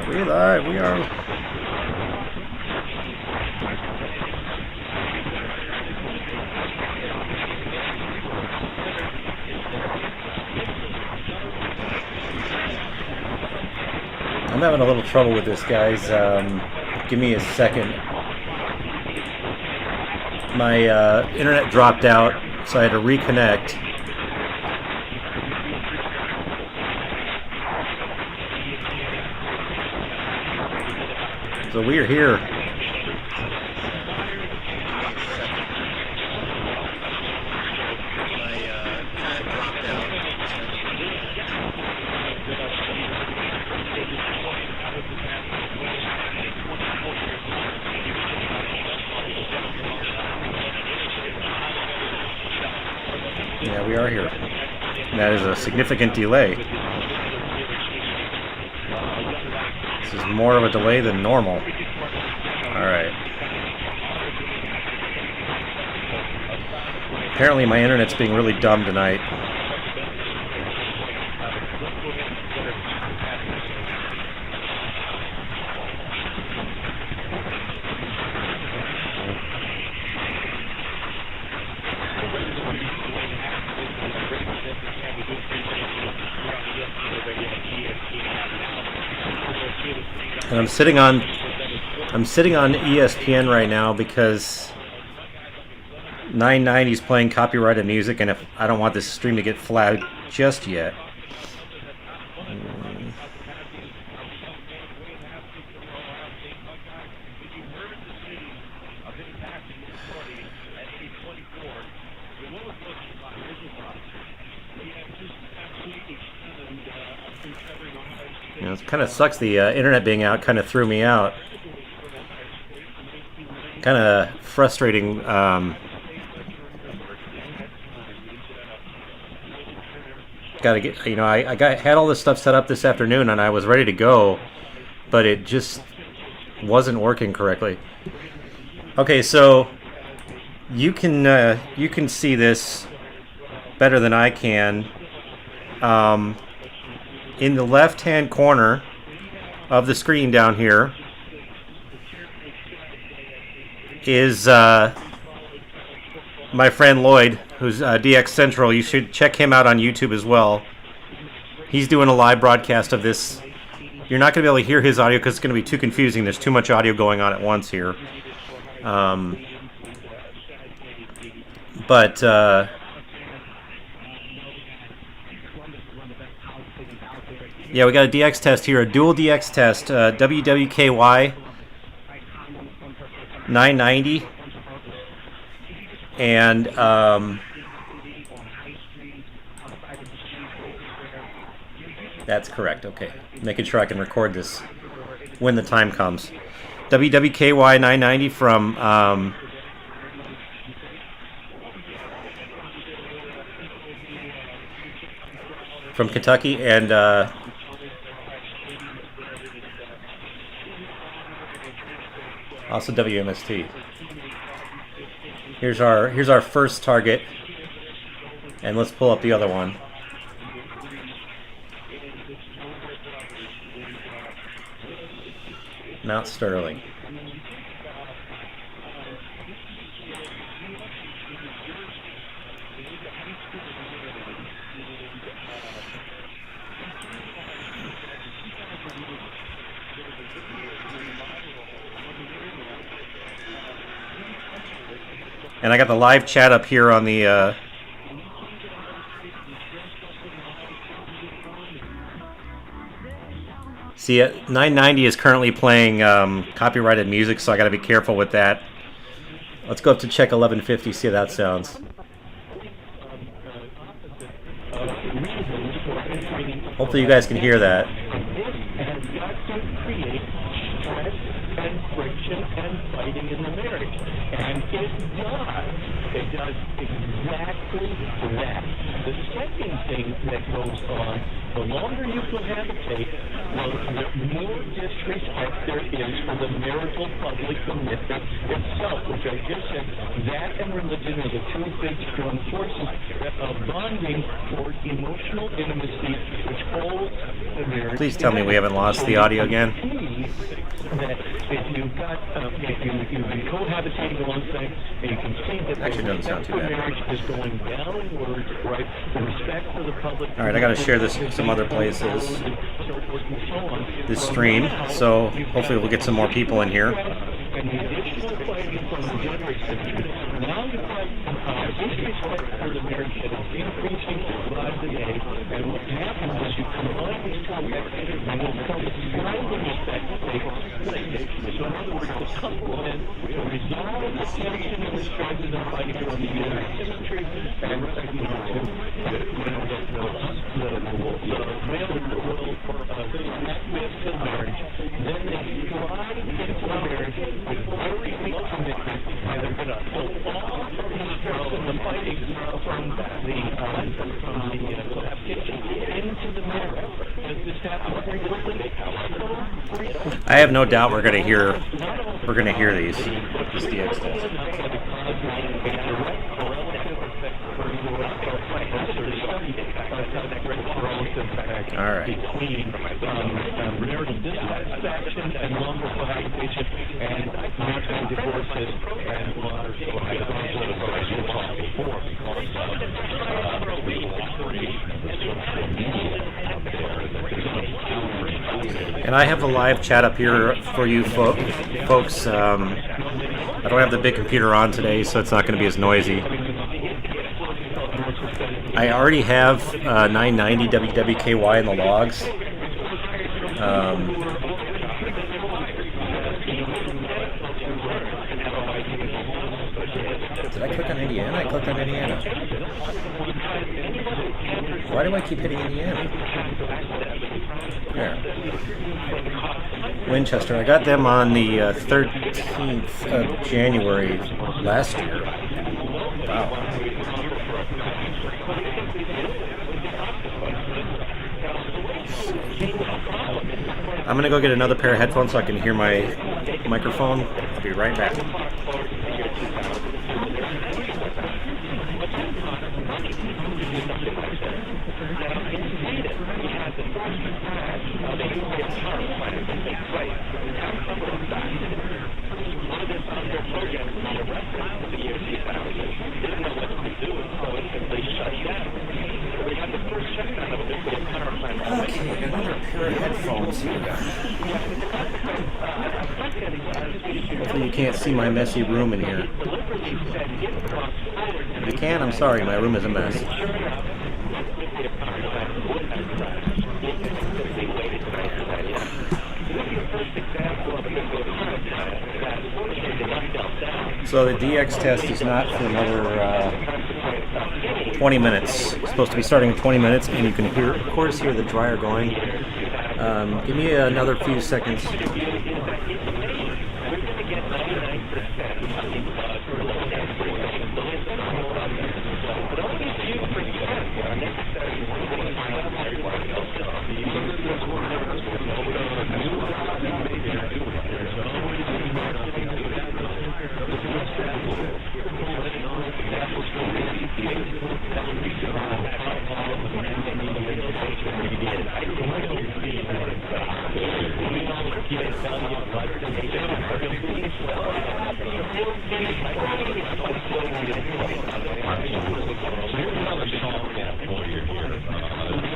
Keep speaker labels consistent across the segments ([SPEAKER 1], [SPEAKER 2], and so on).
[SPEAKER 1] We live. We are. I'm having a little trouble with this, guys. Give me a second. My internet dropped out, so I had to reconnect. So we're here. Yeah, we are here. And that is a significant delay. This is more of a delay than normal. Alright. Apparently my internet's being really dumb tonight. And I'm sitting on ESPN right now because 990 is playing copyrighted music, and if I don't want this stream to get flagged just yet. You know, it kind of sucks. The internet being out kind of threw me out. Kind of frustrating. Gotta get. You know, I had all this stuff set up this afternoon, and I was ready to go, but it just wasn't working correctly. Okay, so you can see this better than I can. In the left-hand corner of the screen down here is my friend Lloyd, who's DX Central. You should check him out on YouTube as well. He's doing a live broadcast of this. You're not going to be able to hear his audio because it's going to be too confusing. There's too much audio going on at once here. Yeah, we got a DX test here, a dual DX test, WWKY 990, and that's correct. Okay, making sure I can record this when the time comes. WWKY 990 from Kentucky, and also WMST. Here's our first target, and let's pull up the other one. Mount Sterling. And I got the live chat up here on the see, 990 is currently playing copyrighted music, so I got to be careful with that. Let's go up to check 1150, see how that sounds. Hopefully you guys can hear that.
[SPEAKER 2] It does exactly that. The second thing that goes on The longer you cohabitate, the more disrespect there is for the marital public commitment itself, which I just said, that and religion are the two big strong forces of bonding toward emotional intimacy, which holds the marriage.
[SPEAKER 1] Please tell me we haven't lost the audio again.
[SPEAKER 2] That if you've got, if you've been cohabitating alongside, and you can see that
[SPEAKER 1] actually doesn't sound too bad.
[SPEAKER 2] Marriage is going downward, right? The respect for the public.
[SPEAKER 1] All right, I got to share this some other places. This stream, so hopefully we'll get some more people in here.
[SPEAKER 2] And the additional fighting from the generation, now you have disrespect for the marriage that is increasing by the day. And what happens is you combine these two effects, and we'll come to surrounding effect. So in other words, the couple then resolve the tension and the strife and the fighting from the symmetry and recognize the male will not miss the marriage. Then they slide into marriage with very weak commitment, and they're going to pull all the stress and the fighting from the cohabitation into the marriage. Does this happen frequently?
[SPEAKER 1] I have no doubt we're gonna hear these DX tests. All right.
[SPEAKER 2] Marital dissatisfaction and longer cohabitation and marital divorces and longer
[SPEAKER 1] And I have a live chat up here for you folks. I don't have the big computer on today, so it's not going to be as noisy. I already have 990 WWKY in the logs. Did I click on Indiana? I clicked on Indiana. Why do I keep hitting Indiana? There. Winchester. I got them on the 13th of January last year. Wow. I'm going to go get another pair of headphones so I can hear my microphone. I'll be right back. Okay, another pair of headphones here. Hopefully you can't see my messy room in here. If you can, I'm sorry, my room is a mess. So the DX test is not for another 20 minutes. It's supposed to be starting in 20 minutes, and you can hear, of course, hear the dryer going. Give me another few seconds.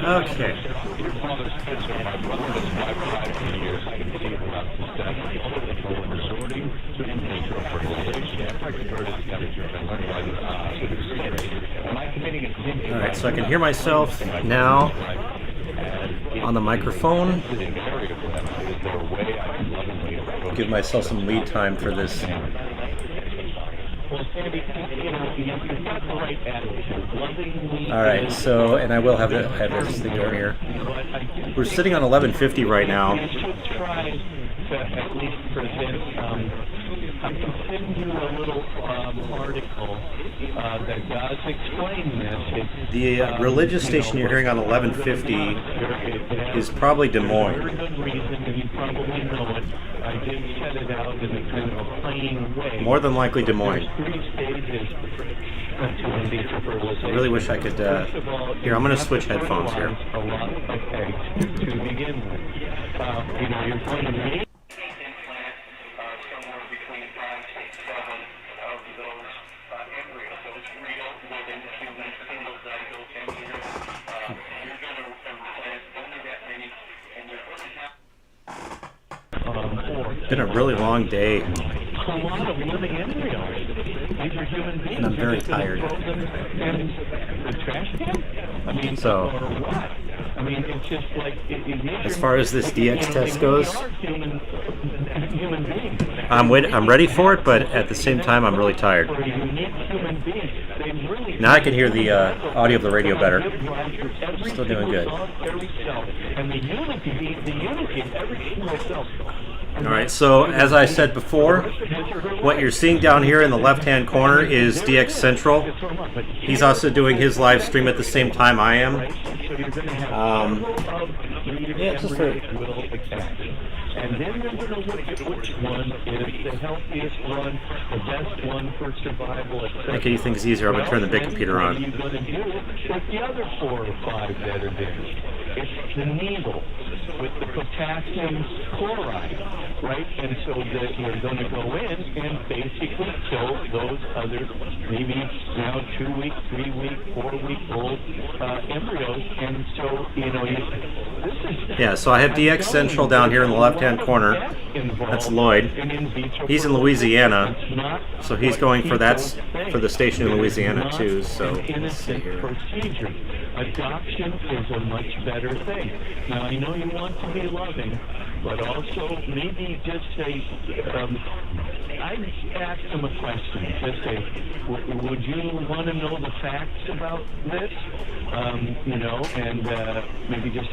[SPEAKER 1] Okay. All right, so I can hear myself now on the microphone. Give myself some lead time for this. All right, so, and I will have this thing over here. We're sitting on 1150 right now.
[SPEAKER 2] I can send you a little article that does explain this.
[SPEAKER 1] The religious station you're hearing on 1150 is probably Des Moines.
[SPEAKER 2] For a good reason, and you probably know it. I did set it out in a kind of a plain way.
[SPEAKER 1] More than likely Des Moines.
[SPEAKER 2] There's 3 stages to
[SPEAKER 1] I really wish I could. Here, I'm going to switch headphones here.
[SPEAKER 2] A lot of eggs to begin with. You're going to need somewhere between 5, 6, 7 of those embryos, those real living human single zygote embryos. You're going to implant only that many, and you're going to have
[SPEAKER 1] It's been a really long day.
[SPEAKER 2] a lot of living embryos. These are human beings.
[SPEAKER 1] And I'm very tired.
[SPEAKER 2] In the trash can? I mean,
[SPEAKER 1] So,
[SPEAKER 2] or what? I mean, it's just like
[SPEAKER 1] as far as this DX test goes,
[SPEAKER 2] human beings.
[SPEAKER 1] I'm ready for it, but at the same time, I'm really tired.
[SPEAKER 2] For a unique human being, they really
[SPEAKER 1] Now I can hear the audio of the radio better. Still doing good.
[SPEAKER 2] And the unity of every single cell.
[SPEAKER 1] All right, so as I said before, what you're seeing down here in the left-hand corner is DX Central. He's also doing his live stream at the same time I am. Yeah, just
[SPEAKER 2] and then you're going to look at which one is the healthiest one, the best one for survival.
[SPEAKER 1] Make anything easier, I'm going to turn the big computer on.
[SPEAKER 2] What are you going to do with the other 4 or 5 that are there? It's the needle with the potassium chloride, right? And so that you're going to go in and basically kill those other maybe now 2-week, 3-week, 4-week-old embryos. And so, this is...
[SPEAKER 1] Yeah, so I have DX Central down here in the left-hand corner. That's Lloyd. He's in Louisiana, so he's going for for the station in Louisiana too. So let's see here.
[SPEAKER 2] Adoption is a much better thing. Now, I know you want to be loving, but also maybe just say, I asked him a question. Just say, would you want to know the facts about this? And maybe just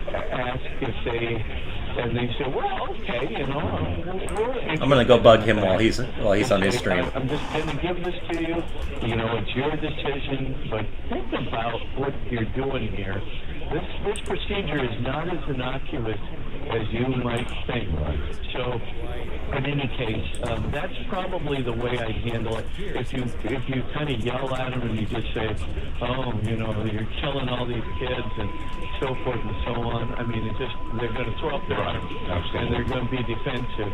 [SPEAKER 2] ask if they... And they say, well, okay,
[SPEAKER 1] I'm gonna go bug him while he's on his stream.
[SPEAKER 2] I'm just gonna give this to you. It's your decision, but think about what you're doing here. This procedure is not as innocuous as you might think. So, in any case, that's probably the way I handle it. If you kind of yell at them and you just say, oh, you're killing all these kids and so forth and so on. I mean, they're going to throw up their arms and they're going to be defensive.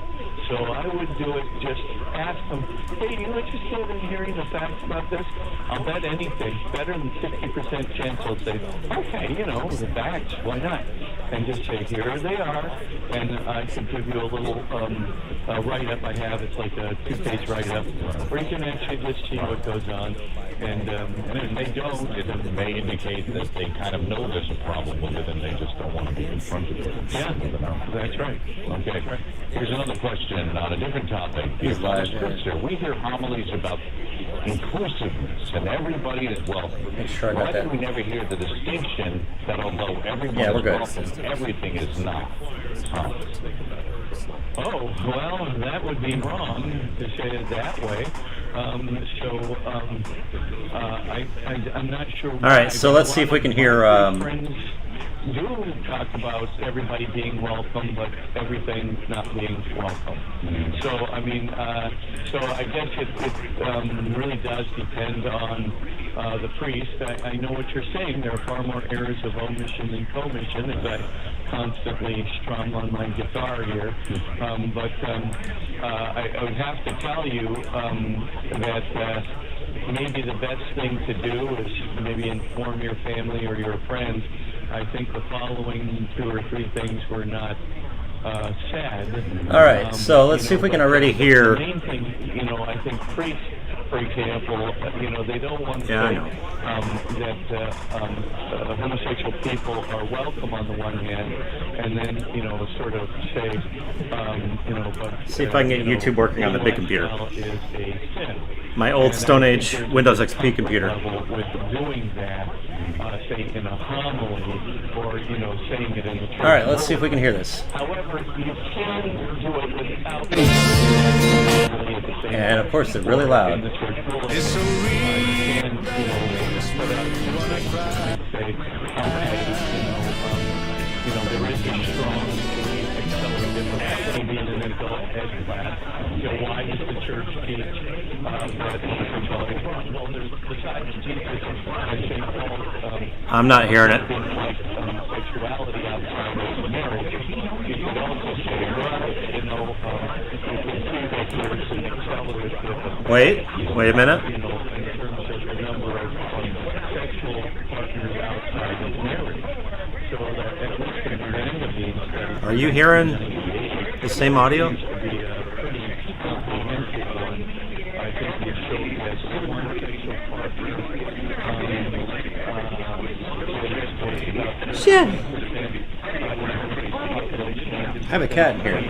[SPEAKER 2] So I would do it. Just ask them, hey, you interested in hearing the facts about this? I'll bet anything. Better than 60% chance they'll say, okay, the facts. Why not? And just say, here they are, and I can give you a little write-up I have. It's like a 2-page write-up, where you can actually just see what goes on. And if they don't, it may indicate that they kind of know there's a problem with it, and they just don't want to be confronted with it. Yeah, that's right. Okay. Here's another question on a different topic.
[SPEAKER 1] He's live.
[SPEAKER 2] Scripture, we hear homilies about inclusiveness, and everybody is welcome.
[SPEAKER 1] Make sure I got
[SPEAKER 2] Why
[SPEAKER 1] that.
[SPEAKER 2] do we never hear the distinction that although everyone
[SPEAKER 1] Yeah, we're
[SPEAKER 2] is
[SPEAKER 1] good.
[SPEAKER 2] welcome, everything is not? Oh, well, that would be wrong to say it that way. I'm not sure.
[SPEAKER 1] All right, so let's see if we can hear.
[SPEAKER 2] Friends do talk about everybody being welcome, but everything not being welcome. So, I mean, so I guess it really does depend on the priest. I know what you're saying. There are far more errors of omission than commission, as I constantly strum on my guitar here. But I would have to tell you that maybe the best thing to do is maybe inform your family or your friends. I think the following 2 or 3 things were not said.
[SPEAKER 1] All right, so let's see if we can already hear.
[SPEAKER 2] The main thing, I think priests, for example, they don't want to say that homosexual people are welcome on the one hand, and then, sort of say, but...
[SPEAKER 1] See if I can get YouTube working on the big computer.
[SPEAKER 2] Is a sin.
[SPEAKER 1] My old Stone Age Windows XP computer.
[SPEAKER 2] With doing that, say in a homily, or saying it in the church.
[SPEAKER 1] All right, let's see if we can hear this.
[SPEAKER 2] However, you can do it without
[SPEAKER 1] And of course, they're really loud.
[SPEAKER 3] It's so
[SPEAKER 2] there is a strong accelerated maybe in an adult ed class. Why does the church teach that well, there's besides Jesus and St. Paul,
[SPEAKER 1] I'm not hearing it.
[SPEAKER 2] sexuality outside of marriage. You could also say, there's an accelerated.
[SPEAKER 1] Wait a minute.
[SPEAKER 2] In terms of the number of sexual partners outside of marriage. So that at least in the beginning of these studies,
[SPEAKER 1] Are you hearing the same audio?
[SPEAKER 2] be a pretty comprehensive one. I think we showed that one sexual partner.
[SPEAKER 1] Shit! I have a cat in here.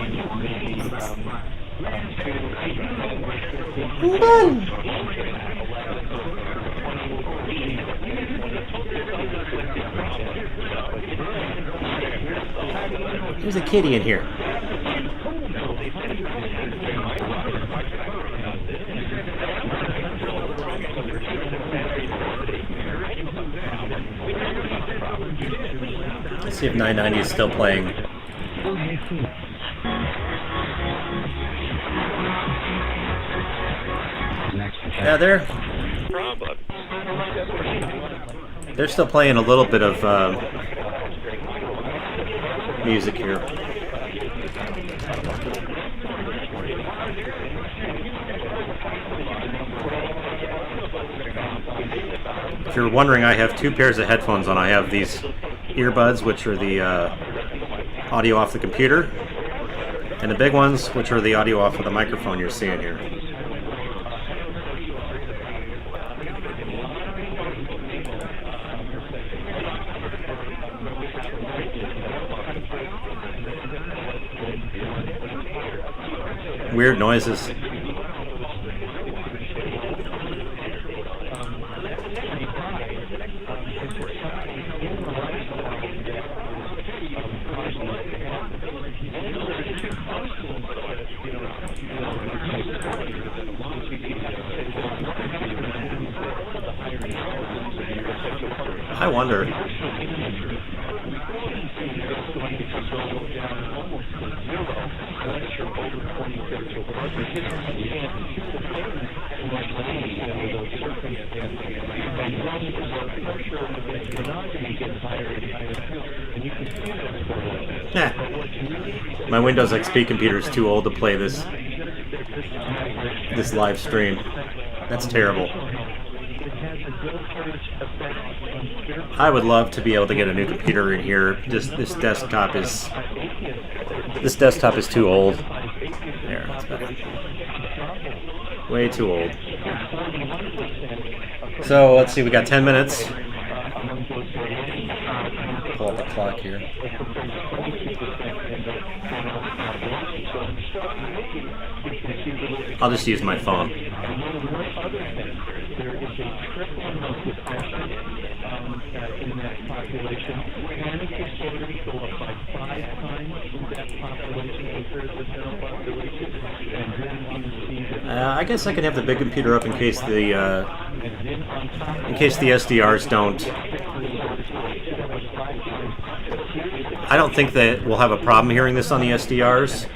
[SPEAKER 1] There's a kitty in here. Let's see if 990 is still playing. Yeah, they're still playing a little bit of music here. If you're wondering, I have two pairs of headphones on. I have these earbuds, which are the audio off the computer, and the big ones, which are the audio off of the microphone you're seeing here. Weird noises. I wonder. My Windows XP computer is too old to play this live stream. That's terrible. I would love to be able to get a new computer in here. Just this desktop is too old. There, that's better. Way too old. So let's see, we got 10 minutes. Pull up the clock here. I'll just use my phone. I guess I could have the big computer up in case the SDRs don't. I don't think that we'll have a problem hearing this on the SDRs,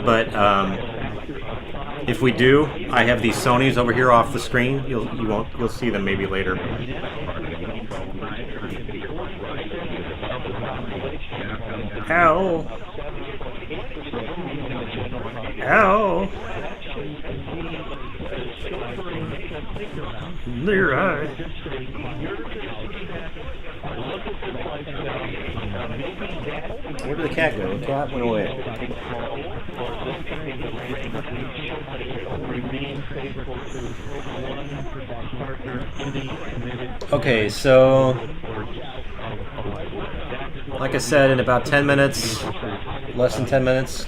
[SPEAKER 1] but if we do, I have these Sonys over here off the screen. You'll see them maybe later. Ow! Ow! There I. Where did the cat go? The cat went away. Okay, so like I said, in about 10 minutes, less than 10 minutes.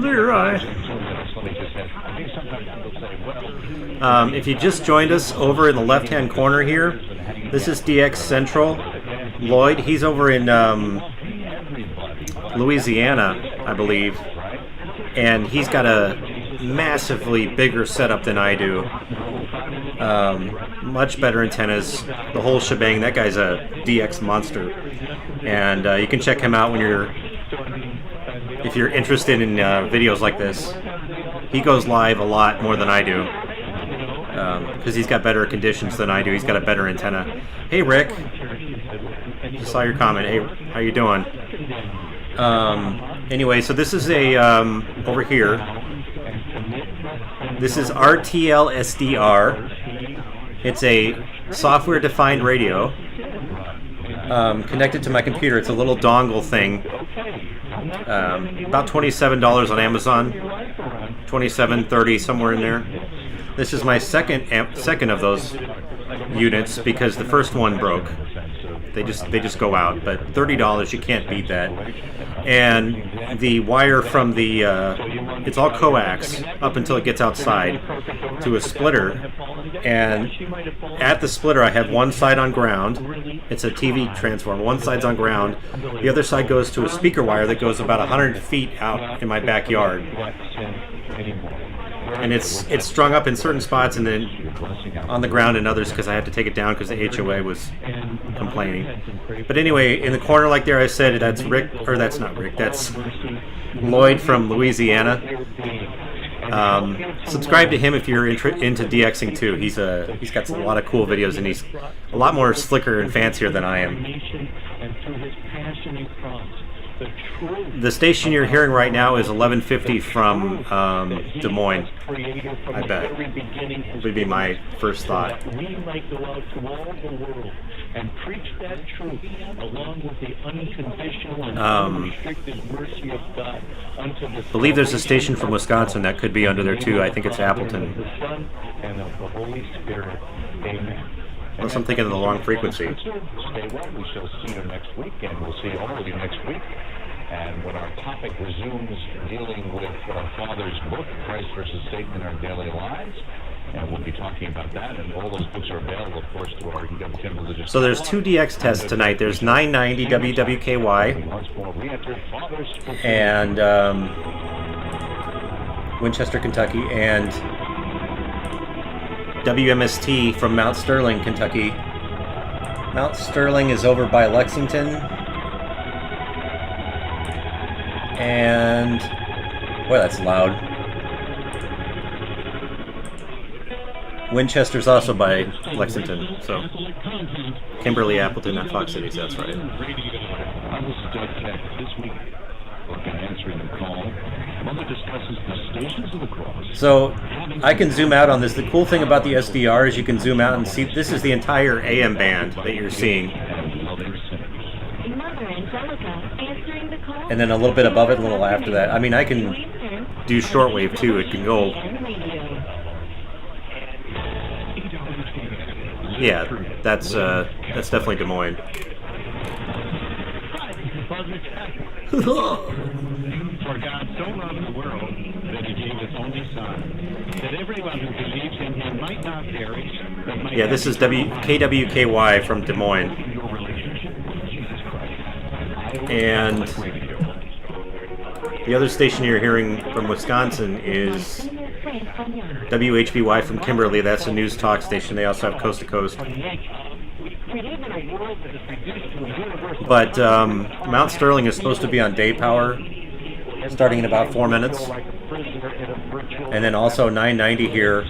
[SPEAKER 1] There I. If you just joined us over in the left-hand corner here, this is DX Central. Lloyd, he's over in Louisiana, I believe. and he's got a massively bigger setup than I do. Much better antennas, the whole shebang. That guy's a DX monster, and you can check him out when if you're interested in videos like this. He goes live a lot more than I do, because he's got better conditions than I do. He's got a better antenna. Hey Rick, just saw your comment. Hey, how you doing? Anyway, so this is a over here. This is RTL-SDR. It's a software-defined radio connected to my computer. It's a little dongle thing. About $27 on Amazon. $27, $30, somewhere in there. This is my second of those units because the first one broke. They just go out. But $30, you can't beat that. And the wire from the it's all coax up until it gets outside to a splitter, and at the splitter I have one side on ground. It's a TV transformer. One side's on ground, the other side goes to a speaker wire that goes about 100 feet out in my backyard, and it's strung up in certain spots and then on the ground in others because I had to take it down because the HOA was complaining. But anyway, in the corner like there I said, that's Rick, or that's not Rick, that's Lloyd from Louisiana. Subscribe to him if you're into DXing too. He's got a lot of cool videos, and he's a lot more slicker and fancier than I am. The station you're hearing right now is 1150 from Des Moines, I bet. Would be my first thought.
[SPEAKER 2] We might go out to all the world and preach that truth along with the unconditional and unrestricted mercy of God unto the
[SPEAKER 1] I believe there's a station from Wisconsin that could be under there too. I think it's Appleton.
[SPEAKER 2] the Son and of the Holy Spirit. Amen.
[SPEAKER 1] Unless I'm thinking of the wrong frequency.
[SPEAKER 2] Stay well. We shall see you next week, and we'll see all of you next week. And when our topic resumes dealing with our Father's book, Christ versus Satan in Our Daily Lives, and we'll be talking about that. And all those books are available, of course, to our Tim Religious.
[SPEAKER 1] So there's 2 DX tests tonight. There's 990 WWKY and Winchester, Kentucky, and WMST from Mount Sterling, Kentucky. Mount Sterling is over by Lexington. And boy, that's loud. Winchester's also by Lexington, so Kimberly, Appleton, not Fox Cities, that's right. So I can zoom out on this. The cool thing about the SDR is you can zoom out and see this is the entire AM band that you're seeing. And then a little bit above it, a little after that. I mean, I can do shortwave too. It can go. Yeah, that's definitely Des Moines.
[SPEAKER 2] For God so loved the world that He gave His only Son, that everyone who believes in Him might not perish, but might.
[SPEAKER 1] Yeah, this is KWKY from Des Moines. And the other station you're hearing from Wisconsin is WHBY from Kimberly. That's a news talk station. They also have Coast to Coast. But Mount Sterling is supposed to be on day power starting in about 4 minutes. And then also 990 here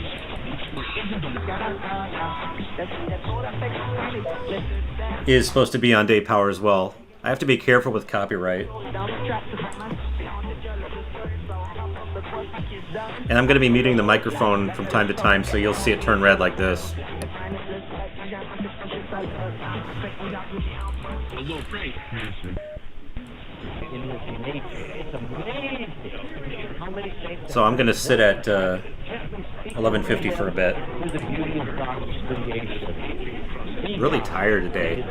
[SPEAKER 1] is supposed to be on day power as well. I have to be careful with copyright. And I'm going to be muting the microphone from time to time, so you'll see it turn red like this. So I'm going to sit at 1150 for a bit. Really tired today.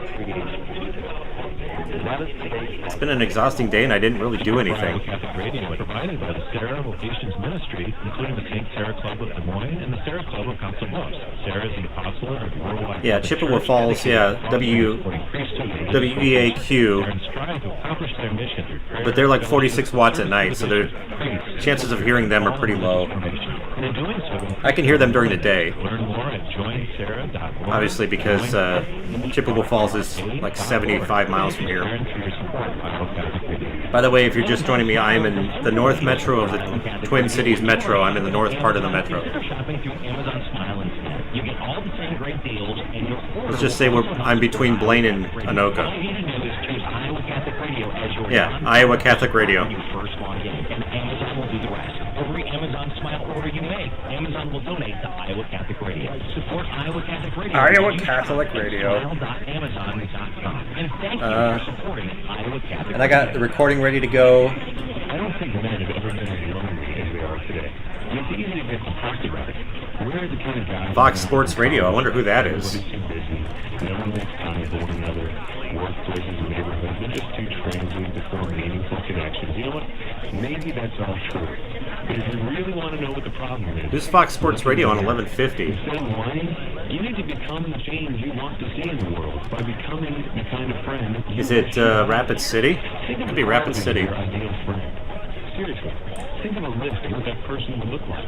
[SPEAKER 1] It's been an exhausting day, and I didn't really do anything.
[SPEAKER 3] Catholic Radio provided by the Sarah Vocations Ministry, including the St. Sarah Club of Des Moines and the Sarah Club of Council Bluffs. Sarah is the apostle of the worldwide.
[SPEAKER 1] Yeah, Chippewa Falls. Yeah, WEAQ. But they're like 46 watts at night, so their chances of hearing them are pretty low. I can hear them during the day. Obviously, because Chippewa Falls is like 75 miles from here. By the way, if you're just joining me, I am in the North Metro of the Twin Cities Metro. I'm in the north part of the Metro. Let's just say I'm between Blaine and Anoka. Yeah, Iowa Catholic Radio.
[SPEAKER 3] Every Amazon Smile order you make, Amazon will donate to Iowa Catholic Radio. Support Iowa Catholic Radio.
[SPEAKER 1] Iowa Catholic Radio.
[SPEAKER 3] And thank you for supporting Iowa Catholic.
[SPEAKER 1] And I got the recording ready to go.
[SPEAKER 2] I don't think men have ever been as lonely as we are today. It's easy to get depressed about it. We're the kind of guys.
[SPEAKER 1] Fox Sports Radio. I wonder who that is.
[SPEAKER 2] No one makes time for one another. Workplaces and neighborhoods are just too transient to form meaningful connections. You know what? Maybe that's all true. But if you really want to know what the problem is,
[SPEAKER 1] Who's Fox Sports Radio on 1150?
[SPEAKER 2] instead of whining, you need to become the change you want to see in the world by becoming the kind of friend.
[SPEAKER 1] Is it Rapid City? It could be Rapid City.
[SPEAKER 2] Your ideal friend. Seriously, think of a list of what that person would look like.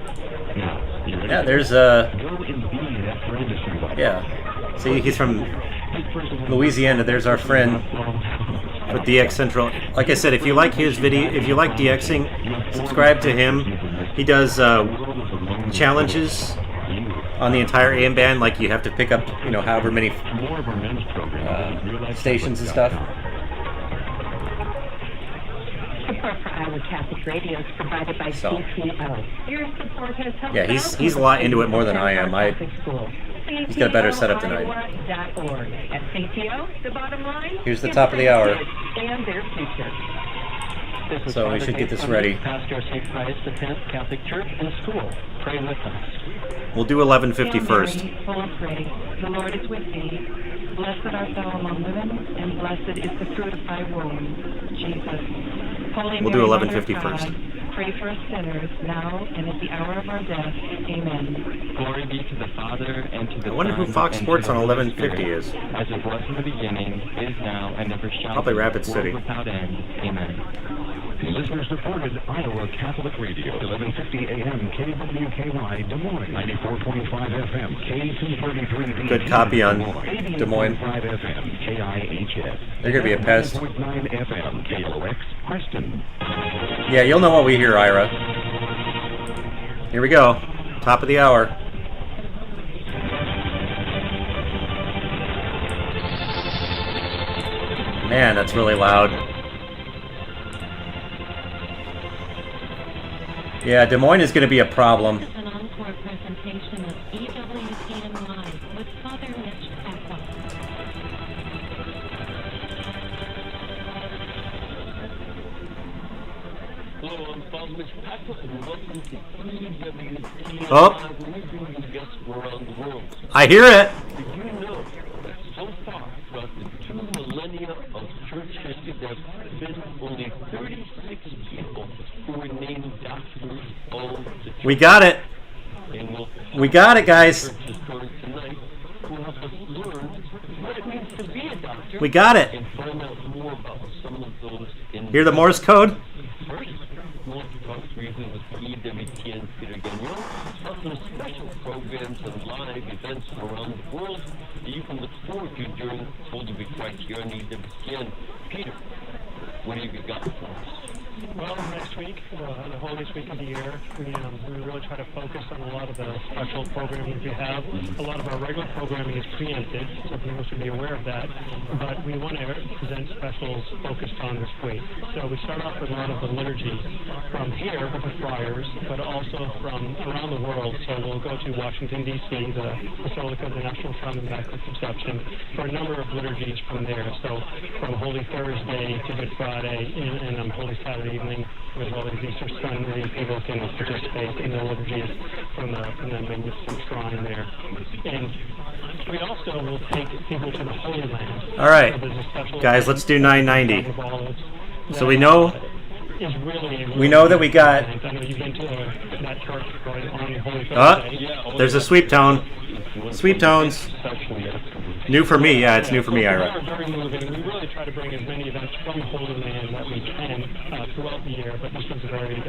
[SPEAKER 2] Now, you ready?
[SPEAKER 1] Yeah, there's
[SPEAKER 2] Go and be that friend to somebody.
[SPEAKER 1] yeah. See, he's from Louisiana. There's our friend with DX Central. Like I said, if you like his video, if you like DXing, subscribe to him. He does challenges on the entire AM band. Like you have to pick up, however many
[SPEAKER 2] More of our men's program.
[SPEAKER 1] stations and stuff.
[SPEAKER 4] Support for Iowa Catholic Radio is provided by CPO. Your support has helped.
[SPEAKER 1] Yeah, he's a lot into it more than I am. He's got a better setup than I do.
[SPEAKER 4] At CPO, the bottom line. Here's
[SPEAKER 1] the top of the hour.
[SPEAKER 4] And their future.
[SPEAKER 1] So we should get this ready.
[SPEAKER 3] Pastor St. Pius X Catholic Church and School. Pray with us.
[SPEAKER 1] We'll do 1150 first.
[SPEAKER 4] Full of grace, the Lord is with thee. Blessed art thou among women, and blessed is the fruit of thy womb, Jesus. Holy
[SPEAKER 1] We'll do
[SPEAKER 4] Mary,
[SPEAKER 1] 1150
[SPEAKER 4] Mother of
[SPEAKER 1] first.
[SPEAKER 4] God, pray for us sinners, now and at the hour of our death. Amen.
[SPEAKER 3] Glory be to the Father, and to the
[SPEAKER 1] I wonder who
[SPEAKER 3] Son,
[SPEAKER 1] Fox
[SPEAKER 3] and
[SPEAKER 1] Sports
[SPEAKER 3] to
[SPEAKER 1] on
[SPEAKER 3] the Holy
[SPEAKER 1] 1150
[SPEAKER 3] Spirit,
[SPEAKER 1] is.
[SPEAKER 3] as it was in the beginning, is now, and ever shall
[SPEAKER 1] Probably
[SPEAKER 3] be,
[SPEAKER 1] Rapid
[SPEAKER 3] world
[SPEAKER 1] City.
[SPEAKER 3] without end. Amen.
[SPEAKER 2] Listeners supported Iowa Catholic Radio, 1150 AM, KWKY, Des Moines, 94.5 FM, K233.
[SPEAKER 1] Good copy on Des Moines.
[SPEAKER 2] 88.5 FM, KIHS.
[SPEAKER 1] They're gonna be a pest.
[SPEAKER 2] 9.9 FM, KLOX, Preston.
[SPEAKER 1] Yeah, you'll know what we hear, Ira. Here we go. Top of the hour. Man, that's really loud. Yeah, Des Moines is going to be a problem.
[SPEAKER 5] This is an encore presentation of EWTN Live with Father Mitch Papa.
[SPEAKER 2] Hello, I'm Father Mitch Papa, and welcome to EWTN
[SPEAKER 1] Oh.
[SPEAKER 2] Live, where we bring you guests from around the world.
[SPEAKER 1] I hear it.
[SPEAKER 2] Did you know that so far, throughout the 2 millennia of church history, there have been only 36 people who were named doctors of the church?
[SPEAKER 1] We got it.
[SPEAKER 2] And we'll
[SPEAKER 1] We got it, guys.
[SPEAKER 2] church historian tonight who help us learn what it means to be a doctor
[SPEAKER 1] We got it.
[SPEAKER 2] and find out more about some of those in
[SPEAKER 1] Hear the Morse code?
[SPEAKER 2] First, we'll talk briefly with EWTN Peter Gagnon about some special programs and live events from around the world that you can look forward to during Holy Week right here on EWTN. Peter, what have you got for us?
[SPEAKER 6] Well, next week, the holiest week of the year, we really try to focus on a lot of the special programming we have. A lot of our regular programming is preempted, so people should be aware of that. But we want to present specials focused on this week. So we start off with a lot of the liturgy from here with the friars, but also from around the world. So we'll go to Washington, D.C., the Basilica of the National Son and Immaculate Conception, for a number of liturgies from there. So from Holy Thursday to Good Friday and Holy Saturday evening, with all these Easter Sunday, people can participate in the liturgies from the magnificent shrine there. And We also will take people to the Holy Land.
[SPEAKER 1] All right,
[SPEAKER 6] So there's a special
[SPEAKER 1] guys, let's do 990.
[SPEAKER 6] carnival
[SPEAKER 1] So we know
[SPEAKER 6] is really
[SPEAKER 1] we know that we got.
[SPEAKER 6] I know you've been to that church right on Holy
[SPEAKER 1] Oh,
[SPEAKER 6] Thursday.
[SPEAKER 1] there's a sweep tone. Sweep tones. New for me, yeah, it's new for me,
[SPEAKER 6] We're
[SPEAKER 1] Ira.
[SPEAKER 6] very moving. We really try to bring as many events from Holy Land that we can throughout the year, but this one's a very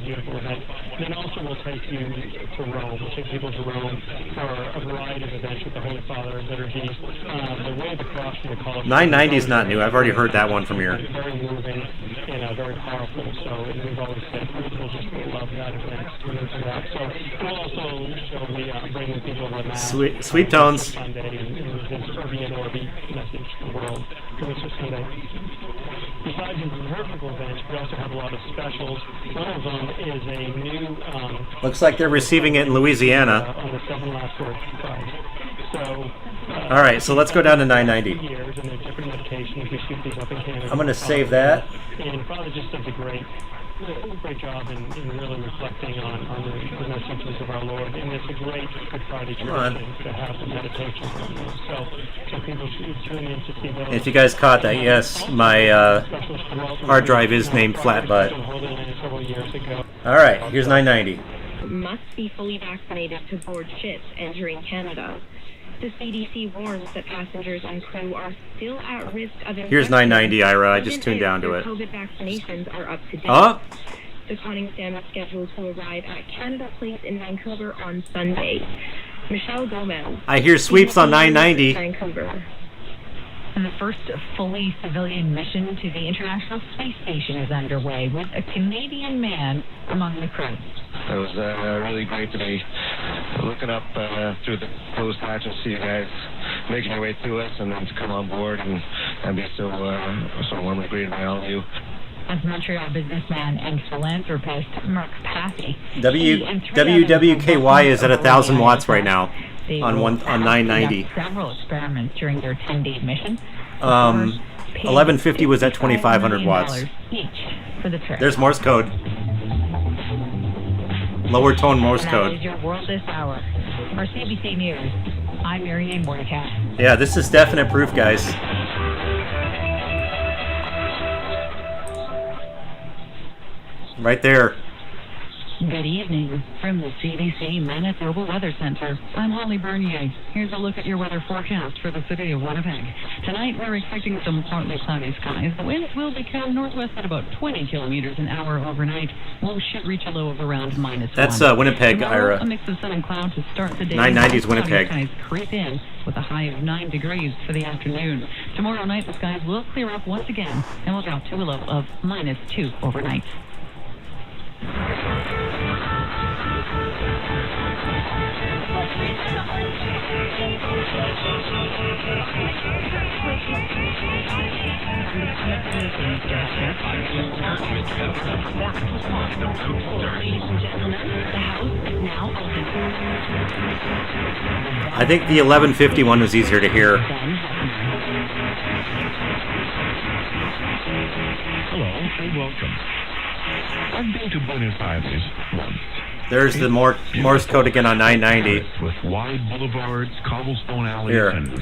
[SPEAKER 6] beautiful event. Then also we'll take you to Rome. We'll take people to Rome for a variety of events with the Holy Father, liturgy, the way of the cross, we call it.
[SPEAKER 1] 990 is not new. I've already heard that one from here.
[SPEAKER 6] Very moving and very powerful. So we've always said people just love that event. So we'll also we bring people to Mass.
[SPEAKER 1] Sweep tones.
[SPEAKER 6] Sunday and his Urbi and Orbi message to the world. Winchester Sunday. Besides the liturgical events, we also have a lot of specials. One of them is a new.
[SPEAKER 1] Looks like they're receiving it in Louisiana.
[SPEAKER 6] On the 7 last words of Christ. So.
[SPEAKER 1] All right, so let's go down to 990.
[SPEAKER 6] Years and there's different medications. We shoot these up in Canada.
[SPEAKER 1] I'm going to save that.
[SPEAKER 6] And Father just does a great job in really reflecting on the messages of our Lord. And it's a great Good Friday tradition to have the meditation from those. So people should tune in to see those.
[SPEAKER 1] If you guys caught that, yes, my hard drive is named Flatbutt. All right, here's 990.
[SPEAKER 5] Must be fully vaccinated to board ships entering Canada. The CDC warns that passengers and crew are still at risk of infection.
[SPEAKER 1] Here's 990, Ira. I just tuned down to it.
[SPEAKER 5] COVID vaccinations are up to date.
[SPEAKER 1] Oh,
[SPEAKER 5] The Conning Sam is scheduled to arrive at Canada Place in Vancouver on Sunday. Michelle Gomez.
[SPEAKER 1] I hear sweeps on 990.
[SPEAKER 5] Vancouver.
[SPEAKER 4] And the first fully civilian mission to the International Space Station is underway with a Canadian man among the crew.
[SPEAKER 7] It was really great to be looking up through the closed hatch and see you guys making your way through us, and then to come on board and be so warmly greeted by all of you.
[SPEAKER 4] As Montreal businessman and philanthropist Mark Passy.
[SPEAKER 1] WWKY is at 1,000 watts right now on 990.
[SPEAKER 4] Several experiments during their 10-day mission.
[SPEAKER 1] 1150 was at 2,500 watts.
[SPEAKER 4] Each for the trip.
[SPEAKER 1] There's Morse code. Lower tone Morse
[SPEAKER 4] That
[SPEAKER 1] code.
[SPEAKER 4] is your world this hour. For CBC News, I'm Mary Ann Mordecai.
[SPEAKER 1] Yeah, this is definite proof, guys. Right there.
[SPEAKER 4] Good evening from the CDC Manitoba Weather Center. I'm Holly Bernier. Here's a look at your weather forecast for the city of Winnipeg. Tonight we're expecting some partly cloudy skies. The winds will become northwest at about 20 kilometers an hour overnight. We should reach a low of around -1.
[SPEAKER 1] That's Winnipeg,
[SPEAKER 4] Tomorrow,
[SPEAKER 1] Ira.
[SPEAKER 4] a mix of sun and cloud to start the day.
[SPEAKER 1] 990's Winnipeg.
[SPEAKER 4] Cloudy skies creep in with a high of 9 degrees for the afternoon. Tomorrow night the skies will clear up once again and will drop to a low of -2 overnight.
[SPEAKER 1] I think the 1150 one was easier to hear.
[SPEAKER 3] Hello and welcome. I've been to Buenos Aires once.
[SPEAKER 1] There's the Morse code again on 990.
[SPEAKER 3] With wide boulevards, cobblestone alleys,
[SPEAKER 1] Here.
[SPEAKER 3] and...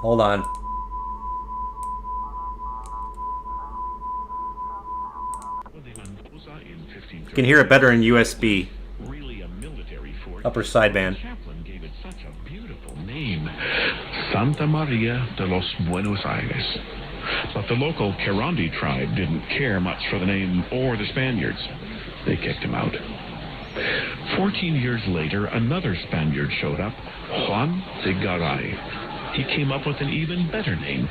[SPEAKER 1] Hold on. You can hear it better in USB.
[SPEAKER 3] Really a military fort.
[SPEAKER 1] Upper sideband.
[SPEAKER 3] Chaplain gave it such a beautiful name. Santa Maria de los Buenos Aires. But the local Quirandi tribe didn't care much for the name or the Spaniards. They kicked him out. 14 years later, another Spaniard showed up, Juan de Garay. He came up with an even better name,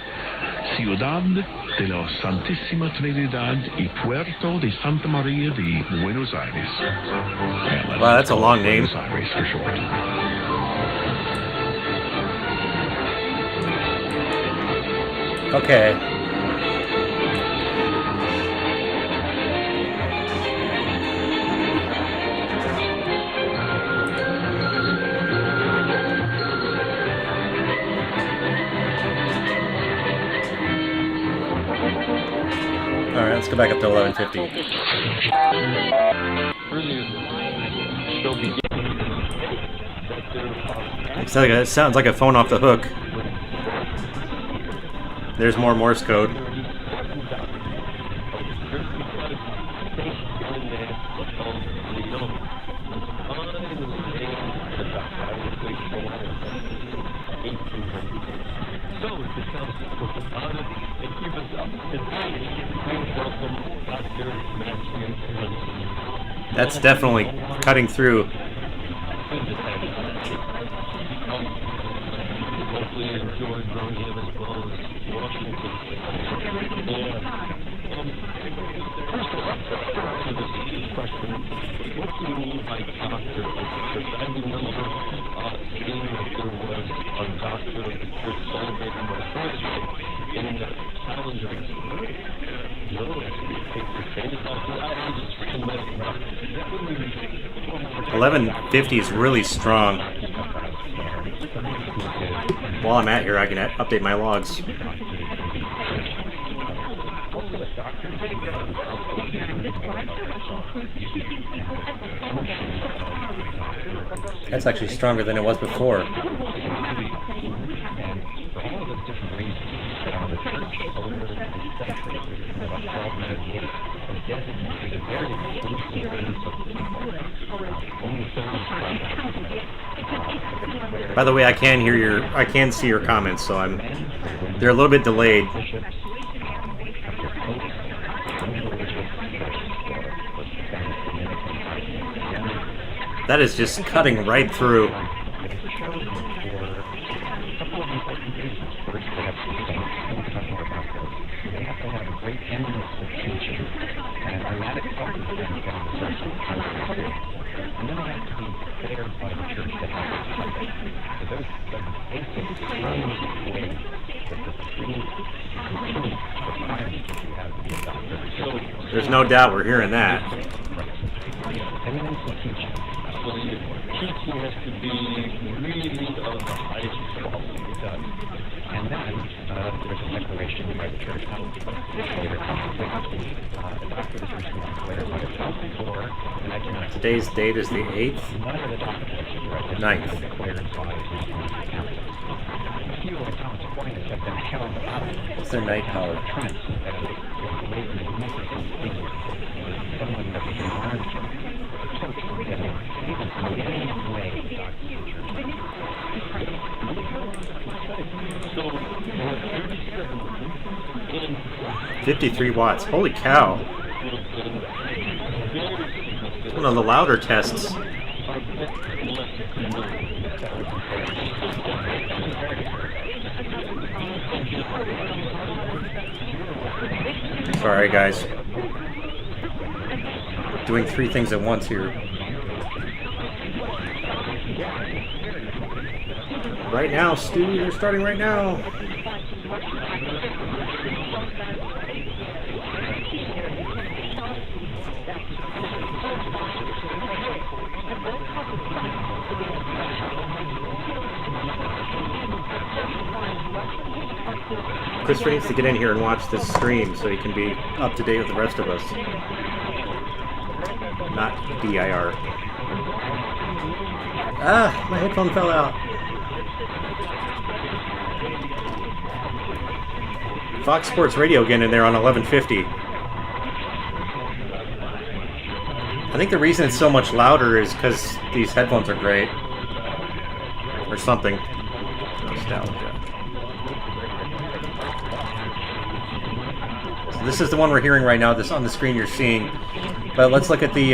[SPEAKER 3] Ciudad de la Santísima Trinidad y Puerto de Santa Maria de Buenos Aires.
[SPEAKER 1] Wow, that's a long name.
[SPEAKER 3] Buenos Aires for short.
[SPEAKER 1] Okay. Alright, let's go back up to 1150. It sounds like a phone off the hook. There's more Morse code. That's definitely cutting through. $11.50 is really strong. While I'm at here, I can update my logs. That's actually stronger than it was before. By the way, I can see your comments, so they're a little bit delayed. That is just cutting right through. There's no doubt we're hearing that. Today's date is the 8th? 9th. What's their night power? $53 watts. Holy cow. One of the louder tests. Sorry guys. Doing 3 things at once here. Right now, Stu, they're starting right now. Christopher needs to get in here and watch this stream so he can be up to date with the rest of us. Not DIR. Ah, my headphone fell out. Fox Sports Radio getting in there on 1150. I think the reason it's so much louder is because these headphones are great. Or something. Nostalgia. So this is the one we're hearing right now, this on the screen you're seeing. But let's look at the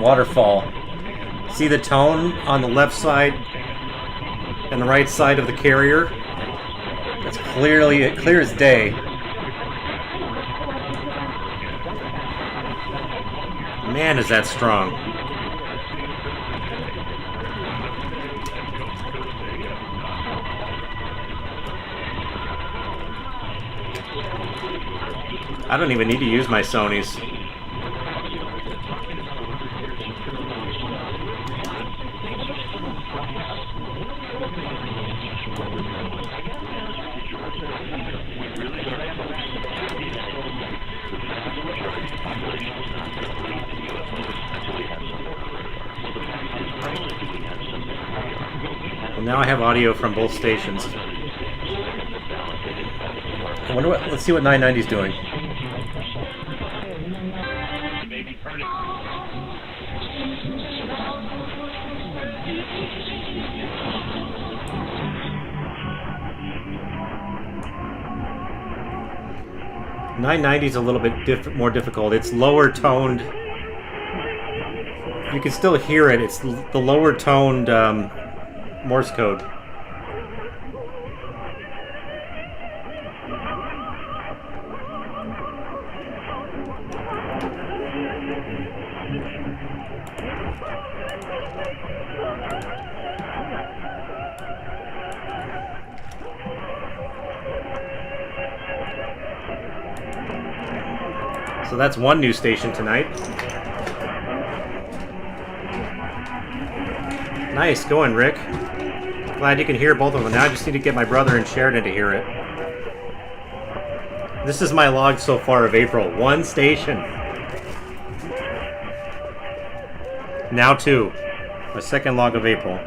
[SPEAKER 1] waterfall. See the tone on the left side and the right side of the carrier? It's clearly clear as day. Man, is that strong. I don't even need to use my Sonys. Well, now I have audio from both stations. I wonder what. Let's see what 990's doing. .990's a little bit more difficult. It's lower toned. You can still hear it. It's the lower toned Morse code. So that's one new station tonight. Nice going, Rick. Glad you can hear both of them. Now I just need to get my brother and Sheridan to hear it. This is my log so far of April. One station. Now two. My second log of April.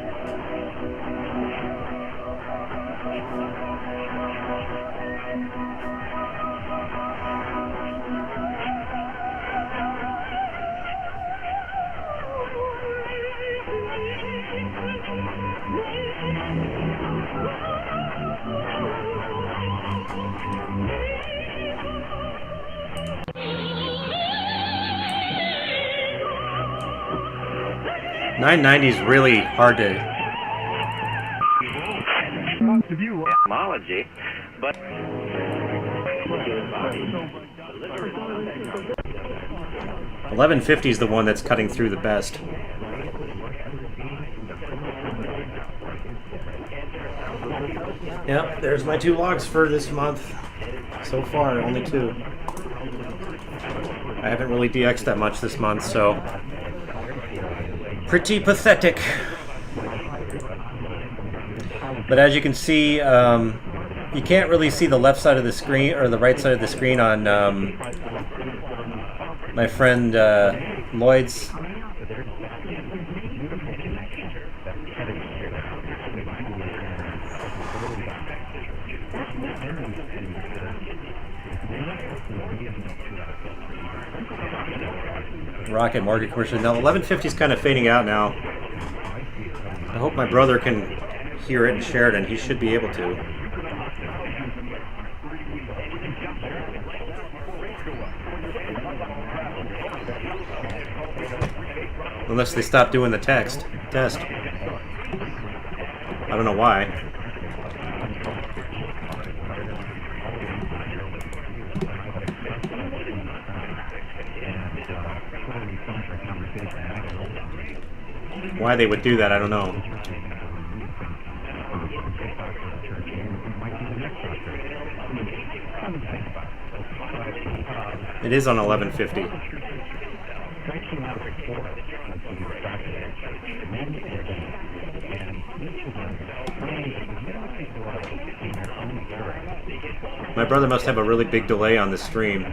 [SPEAKER 1] .990 is really hard to.
[SPEAKER 8] Etymology, but
[SPEAKER 1] 1150 is the one that's cutting through the best. Yep, there's my two logs for this month. So far, only two. I haven't really DX'd that much this month, so pretty pathetic. But as you can see, you can't really see the left side of the screen or the right side of the screen on my friend Lloyd's. Rocket market commercial. Now 1150 is kind of fading out now. I hope my brother can hear it in Sheridan. He should be able to. Unless they stop doing the test. I don't know why. Why they would do that, I don't know. It is on 1150. My brother must have a really big delay on the stream.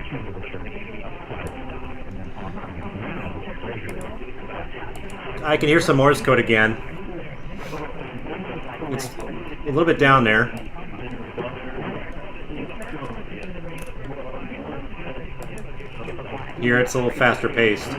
[SPEAKER 1] I can hear some Morse code again. It's a little bit down there. Here it's a little faster paced.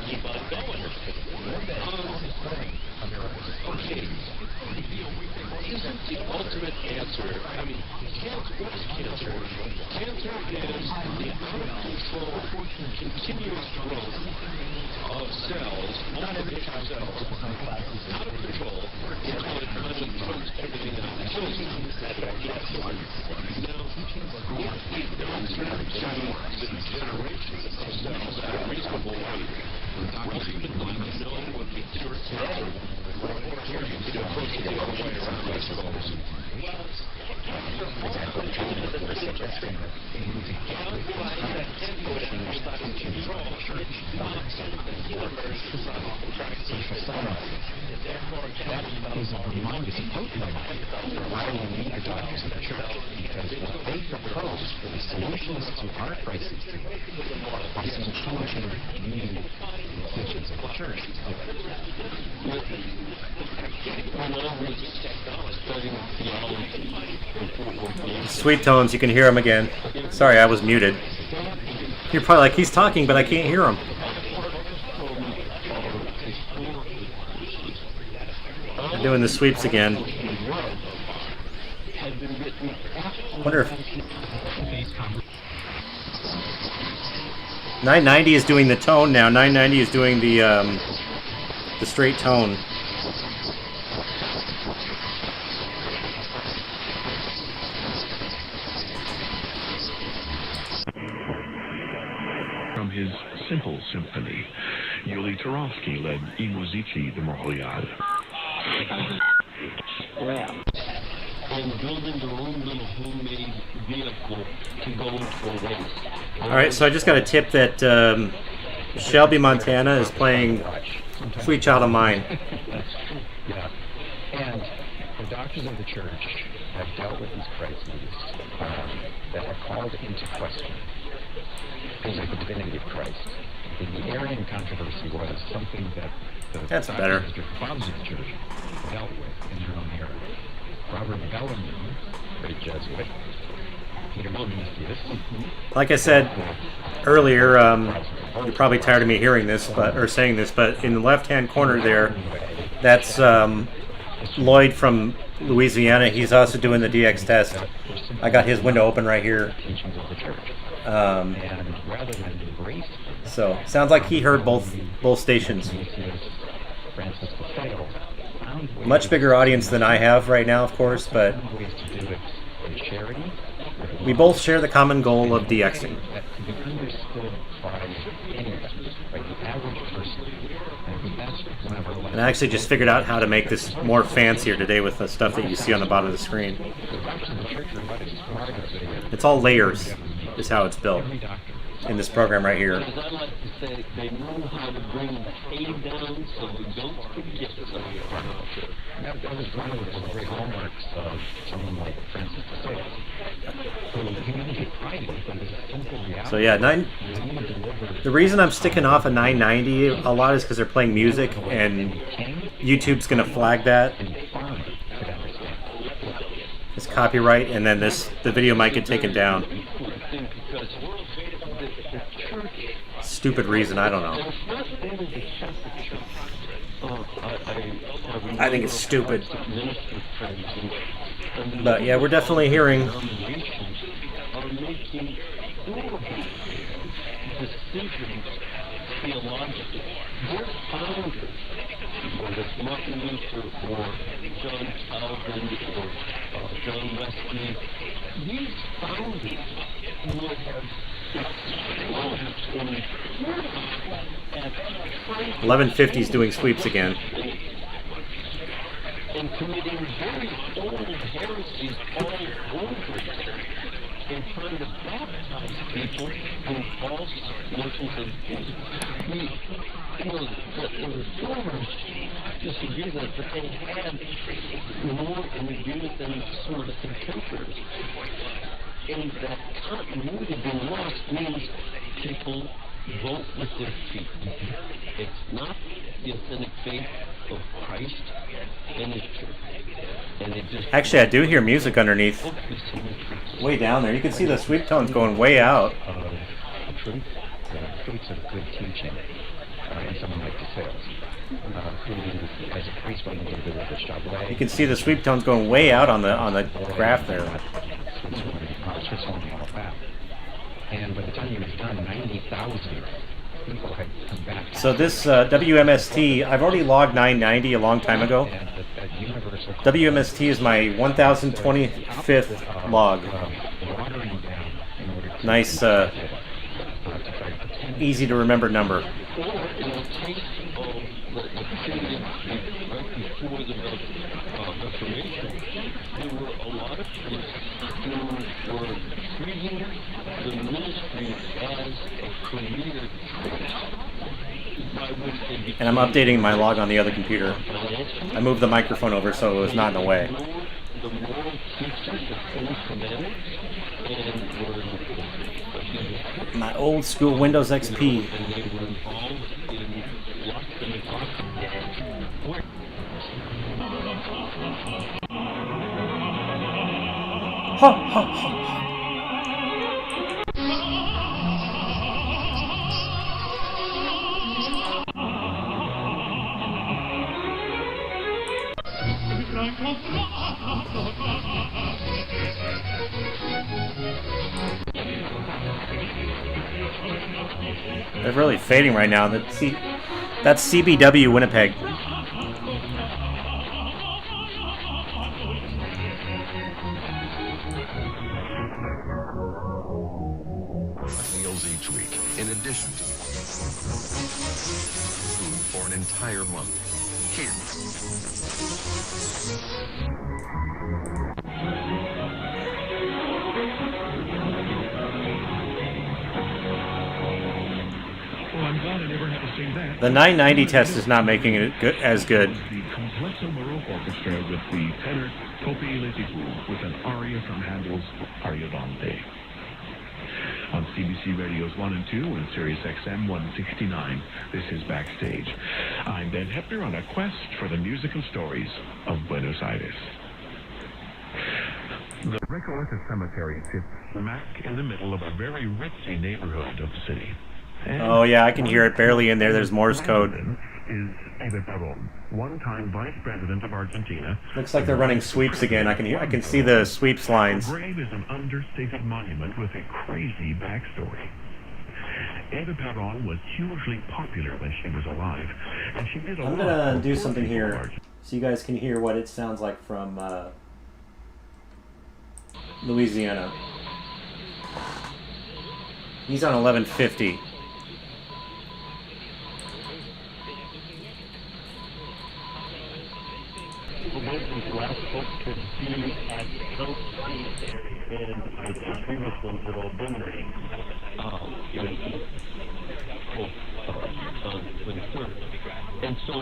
[SPEAKER 2] Keep on going. continuous growth of cells, multiplication of cells, out of control, until it finally throws everything out and kills you. Now, if we don't return to the generations of cells at a reasonable rate, we'll even know what we cure today. It's approaching the other way around, I suppose.
[SPEAKER 8] Mind is supposed to why we need the doctors of the church, because what they propose for the solutions to our crisis is intelligent new decisions of the church.
[SPEAKER 1] Sweet tones, you can hear him again. Sorry, I was muted. You're probably like, he's talking, but I can't hear him. They're doing the sweeps again. Wonder if 990 is doing the tone now. 990 is doing the straight tone.
[SPEAKER 3] From his simple symphony, Yuli Turovsky led I Muzici de Montreal.
[SPEAKER 2] And building their own little homemade vehicle to go into a race.
[SPEAKER 1] Alright, so I just got a tip that Shelby, Montana is playing Sweet Child of Mine.
[SPEAKER 8] Yeah. And the doctors of the church have dealt with these crises that are called into question. Things like the divinity of Christ. The Arian controversy was something that the
[SPEAKER 1] That's better.
[SPEAKER 8] fathers of the church dealt with in their own era. Robert Bellamy, great Jesuit, Peter Prometheus.
[SPEAKER 1] Like I said earlier, you're probably tired of me hearing this, or saying this, but in the left-hand corner there, that's Lloyd from Louisiana. He's also doing the DX test. I got his window open right here. So sounds like he heard both stations. Much bigger audience than I have right now, of course, but we both share the common goal of DXing. And I actually just figured out how to make this more fancier today with the stuff that you see on the bottom of the screen. It's all layers, is how it's built in this program right here.
[SPEAKER 2] As I like to say, they know how to bring the hay down so we don't forget something.
[SPEAKER 8] That was one of the great hallmarks of someone like Francis de Sales, who communicated pride with this simple reality.
[SPEAKER 1] So yeah, the reason I'm sticking off a 990 a lot is because they're playing music, and YouTube's going to flag that. It's copyright, and then the video might get taken down. Stupid reason, I don't know. I think it's stupid. But yeah, we're definitely hearing.
[SPEAKER 2] Decisions theologically. Their founders, whether it's Martin Luther or John Calvin or John Wesley, these founders would have
[SPEAKER 1] 1150's doing sweeps again.
[SPEAKER 2] And committing very old heresies all over and trying to baptize people in false notions of the reformers disagree that they had more in view than some of the contemporaries. And that continuity being lost means people vote with their feet. It's not the authentic faith of Christ and His church. And it just
[SPEAKER 1] Actually, I do hear music underneath. Way down there. You can see the sweep tones going way out.
[SPEAKER 8] The fruits of good teaching in someone like DeSales, who, as a priest, went into the village Chablais.
[SPEAKER 1] You can see the sweep tones going way out on the graph there.
[SPEAKER 8] And by the time he was done, 90,000 people had come back.
[SPEAKER 1] So this WMST, I've already logged 990 a long time ago. WMST is my 1025th log. Nice, easy to remember number. And I'm updating my log on the other computer. I moved the microphone over so it was not in the way. My old school Windows XP. Ha ha ha. They're really fading right now. That's CBW Winnipeg.
[SPEAKER 9] Meals each week, in addition to food for an entire month. Here.
[SPEAKER 1] The 990 test is not making it as good.
[SPEAKER 3] The Complexo Baroque Orchestra with the tenor Topi Letifu with an aria from Handel's Ariodante. On CBC Radios 1 and 2 and Sirius XM 169, this is Backstage. I'm Ben Hepner on a quest for the musical stories of Buenos Aires. The Recoleta Cemetery sits smack in the middle of a very ritzy neighborhood of the city.
[SPEAKER 1] Oh yeah, I can hear it barely in there. There's Morse code.
[SPEAKER 3] Is Eva Perón, one-time vice president of Argentina.
[SPEAKER 1] Looks like they're running sweeps again. I can see the sweeps lines.
[SPEAKER 3] Her grave is an understated monument with a crazy backstory. Eva Perón was hugely popular when she was alive, and she did a lot.
[SPEAKER 1] I'm gonna do something here so you guys can hear what it sounds like from Louisiana. He's on 1150.
[SPEAKER 2] Last folks could be at those and the previous ones had all been there. And so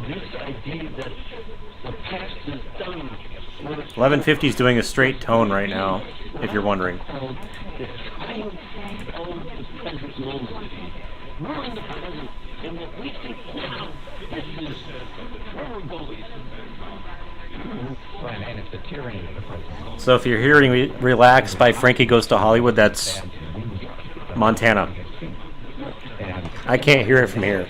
[SPEAKER 2] this idea that the past is done.
[SPEAKER 1] 1150 is doing a straight tone right now, if you're wondering.
[SPEAKER 2] The triumph of the present moment. We're in the present, and what we think now, this is where we're going.
[SPEAKER 8] And it's the tyranny of the present.
[SPEAKER 1] So if you're hearing Relax by Frankie Goes to Hollywood, that's Montana. I can't hear it from here.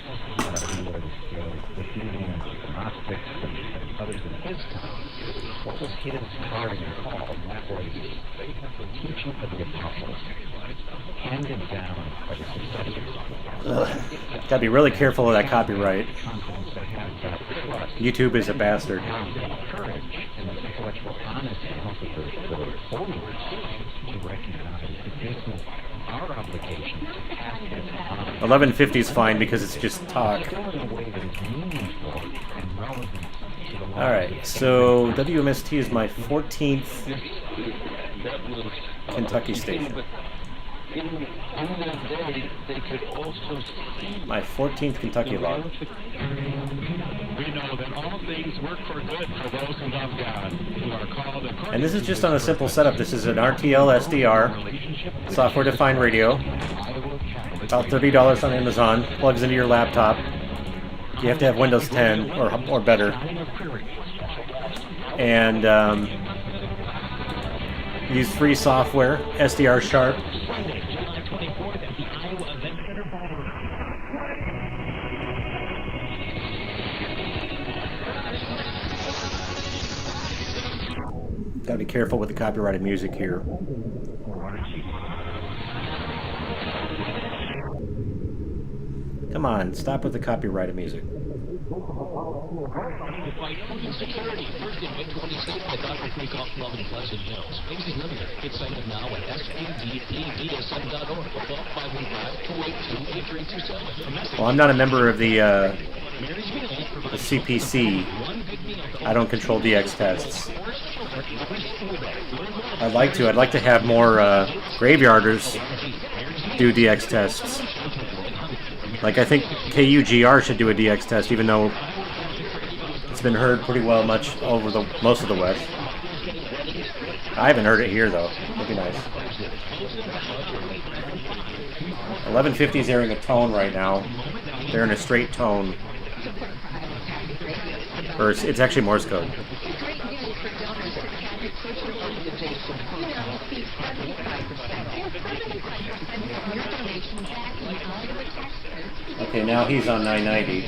[SPEAKER 8] What was his carving called? That was the teaching of the apostles, handed down by the successors.
[SPEAKER 1] Gotta be really careful of that copyright. YouTube is a bastard.
[SPEAKER 8] Courage and the intellectual honesty of the followers to recognize that this is our obligation to pass this on.
[SPEAKER 1] 1150 is fine because it's just talk. Alright, so WMST is my 14th Kentucky station. My 14th Kentucky log.
[SPEAKER 2] We know that all things work for good for those who love God, who are called according.
[SPEAKER 1] And this is just on a simple setup. This is an RTL-SDR, software-defined radio. About $30 on Amazon. Plugs into your laptop. You have to have Windows 10 or better. And use free software, SDR Sharp. Gotta be careful with the copyrighted music here. Come on, stop with the copyrighted music.
[SPEAKER 2] Fight food insecurity. Thursday, May 26th at Dr. Creek off Love and Pleasant Hills. Amy's Limited. Get signed up now at SADDDSM.org or call 515-282-8327.
[SPEAKER 1] Well, I'm not a member of the CPC. I don't control DX tests. I'd like to. I'd like to have more graveyarders do DX tests. Like, I think KUGR should do a DX test, even though it's been heard pretty well much over most of the West. I haven't heard it here, though. That'd be nice. 1150 is airing a tone right now. They're in a straight tone. Or it's actually Morse code. Okay, now he's on 990.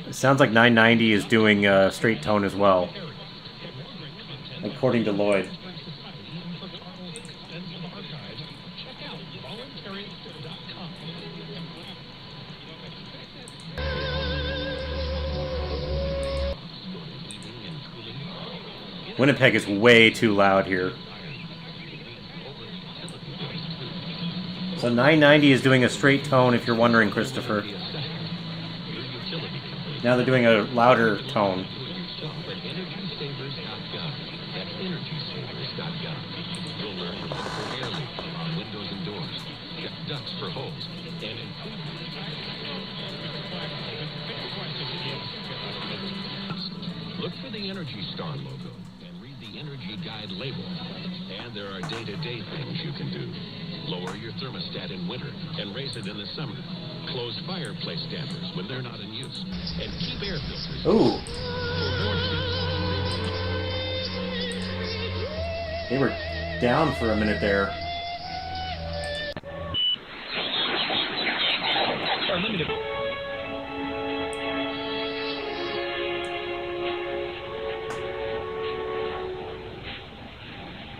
[SPEAKER 1] It sounds like 990 is doing straight tone as well, according to Lloyd. Winnipeg is way too loud here. So 990 is doing a straight tone, if you're wondering, Christopher. Now they're doing a louder tone.
[SPEAKER 3] Look for the Energy Star logo and read the Energy Guide label. And there are day-to-day things you can do. Lower your thermostat in winter and raise it in the summer. Close fireplace dampers when they're not in use. And keep air filters.
[SPEAKER 1] Ooh. They were down for a minute there.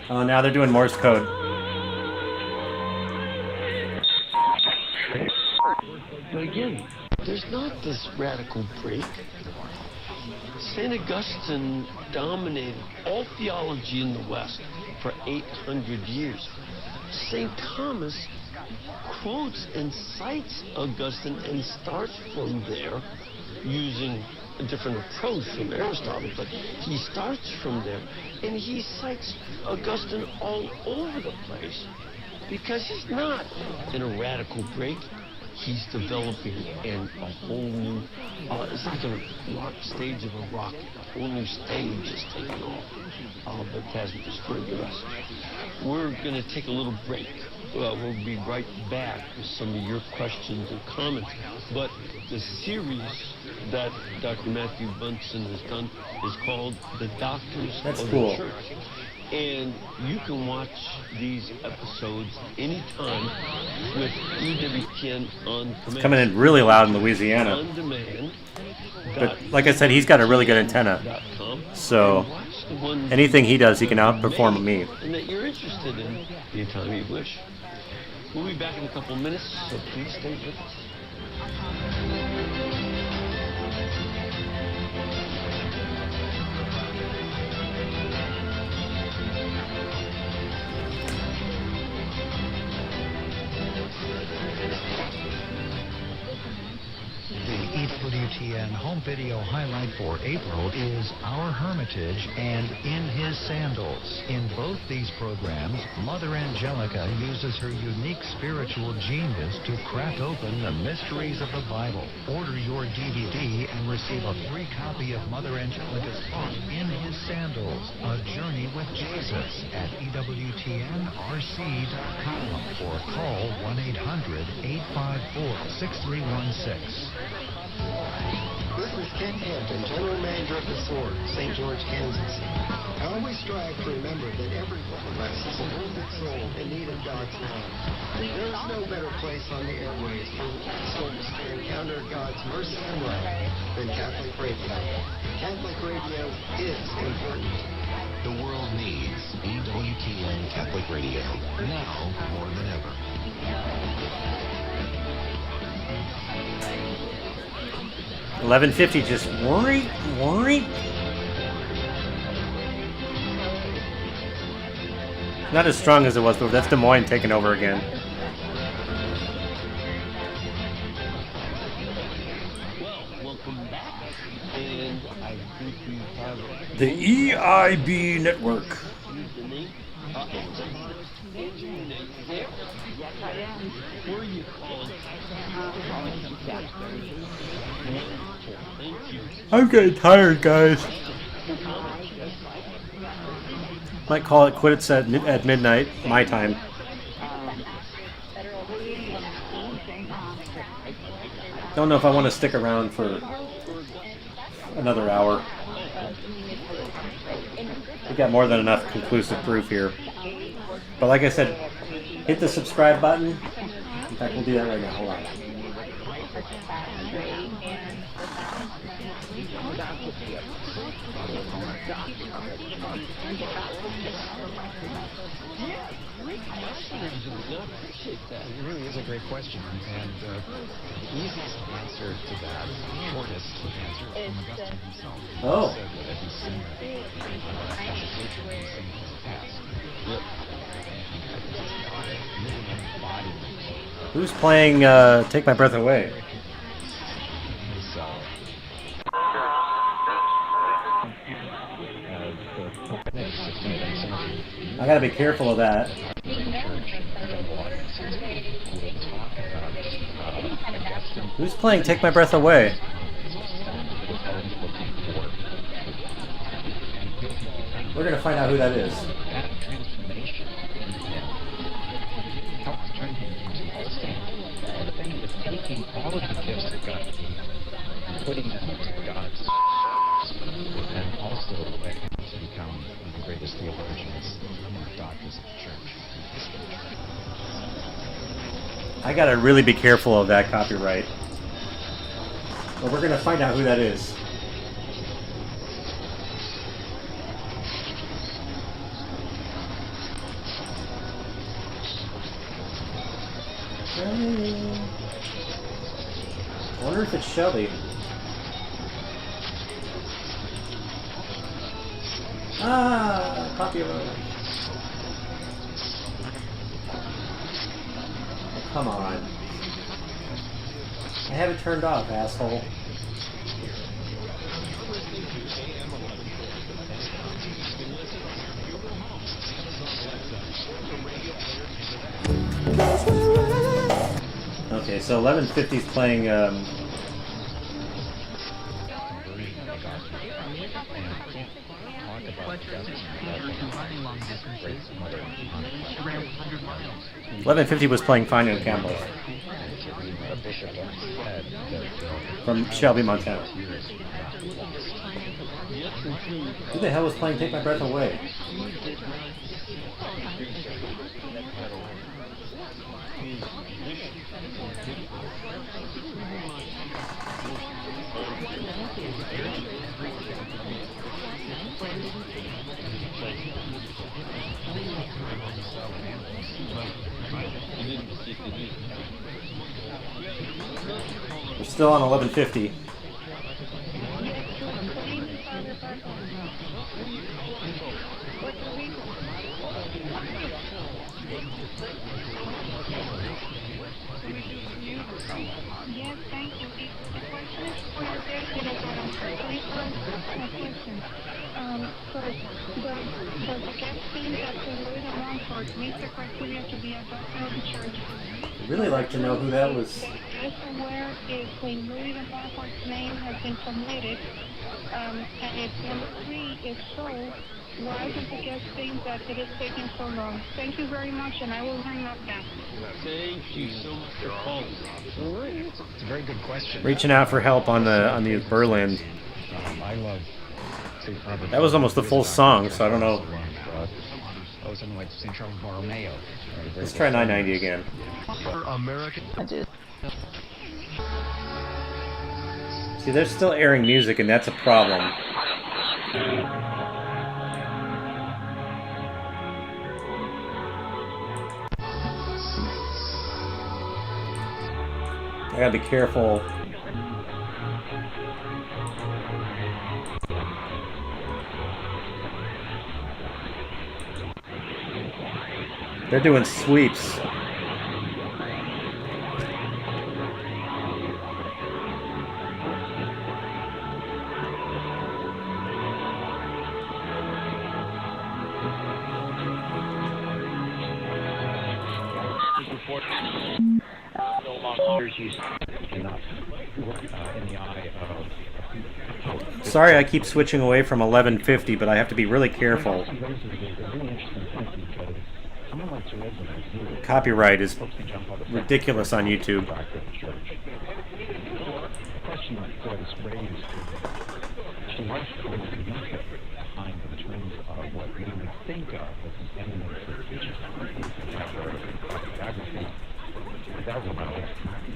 [SPEAKER 1] Oh, now they're doing Morse code.
[SPEAKER 10] But again, there's not this radical break. St. Augustine dominated all theology in the West for 800 years. St. Thomas quotes and cites Augustine and starts from there using a different approach from Aristotle, but he starts from there and he cites Augustine all over the place because he's not in a radical break. He's developing a whole new, it's like a rock stage of a rocket. A whole new stage is taking off, but it hasn't destroyed the rest. We're going to take a little break. We'll be right back with some of your questions and comments. But the series that Dr. Matthew Bunson has done is called The Doctors of the Church. And you can watch these episodes anytime with EWTN on command.
[SPEAKER 1] It's coming in really loud in Louisiana.
[SPEAKER 10] On demand.
[SPEAKER 1] But like I said, he's got a really good antenna. So anything he does, he can outperform me.
[SPEAKER 10] And that you're interested in anytime you wish. We'll be back in a couple of minutes, so please stay with us.
[SPEAKER 11] EWTN home video highlight for April is Our Hermitage and In His Sandals. In both these programs, Mother Angelica uses her unique spiritual genius to crack open the mysteries of the Bible. Order your DVD and receive a free copy of Mother Angelica's book, In His Sandals, A Journey with Jesus, at EWTNRC.com or call 1-800-854-6316.
[SPEAKER 12] This is Ken Hampton, General Manager of the Sword, St. George, Kansas. I always strive to remember that every one of us is a wounded soul in need of God's love. There is no better place on the airways for souls to encounter God's mercy and love than Catholic radio. Catholic radio is important.
[SPEAKER 9] The world needs EWTN Catholic Radio now more than ever.
[SPEAKER 1] $11.50 just worry. Not as strong as it was, but that's Des Moines taking over again.
[SPEAKER 10] Well, welcome back. And I think we have
[SPEAKER 1] The EIB network.
[SPEAKER 10] the name. Yes, I am. Where are you calling? Thank you.
[SPEAKER 1] I'm getting tired, guys. Might call it quits at midnight, my time. Don't know if I want to stick around for another hour. We got more than enough conclusive proof here. But like I said, hit the subscribe button. In fact, we'll do that right now. Hold on.
[SPEAKER 8] It really is a great question, and the easiest answer to that, shortest answer, is from Augustine himself.
[SPEAKER 1] Oh.
[SPEAKER 8] He said that he's seen he's seen his past.
[SPEAKER 1] Who's playing Take My Breath Away? I gotta be careful of that. Who's playing Take My Breath Away? We're gonna find out who that is.
[SPEAKER 8] Taking all of the gifts of God and putting them into God's and also to become one of the greatest theologians and doctors of the church.
[SPEAKER 1] I gotta really be careful of that copyright. But we're gonna find out who that is. I wonder if it's Shelby. Ah, copyright. Oh, come on. I have it turned off, asshole. Okay, so 1150 is playing. $11.50 was playing Fine and Campbell from Shelby, Montana. Who the hell was playing Take My Breath Away? We're still on 1150.
[SPEAKER 5] Yes, thank you. The question is for your dedicated please answer my question. So the guest thing that the Louis de Montfort meets the criteria to be a doctor of the church.
[SPEAKER 1] I'd really like to know who that was.
[SPEAKER 5] Just aware if when Louis de Montfort's name has been submitted, and if number 3 is so, why does the guest think that it is taking so long? Thank you very much, and I will hang up now.
[SPEAKER 10] Thank you so much for calling.
[SPEAKER 8] It's a very good question.
[SPEAKER 1] Reaching out for help on the Berlin.
[SPEAKER 8] I love
[SPEAKER 1] That was almost the full song, so I don't know.
[SPEAKER 8] Oh, something like St. Charles Borromeo.
[SPEAKER 1] Let's try 990 again.
[SPEAKER 9] American.
[SPEAKER 1] See, they're still airing music, and that's a problem. gotta be careful. They're doing sweeps. Sorry, I keep switching away from 1150, but I have to be really careful. Copyright is ridiculous on YouTube.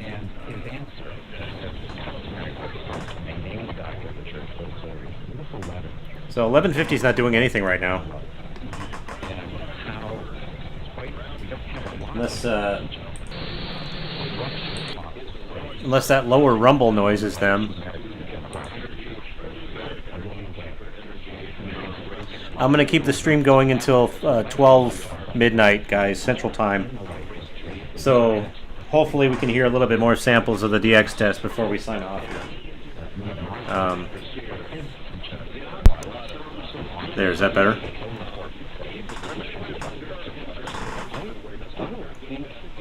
[SPEAKER 8] And his answer,
[SPEAKER 1] so 1150 is not doing anything right now. Unless that lower rumble noise is them. I'm going to keep the stream going until 12 midnight, guys, Central Time. So hopefully we can hear a little bit more samples of the DX test before we sign off here. There, is that better?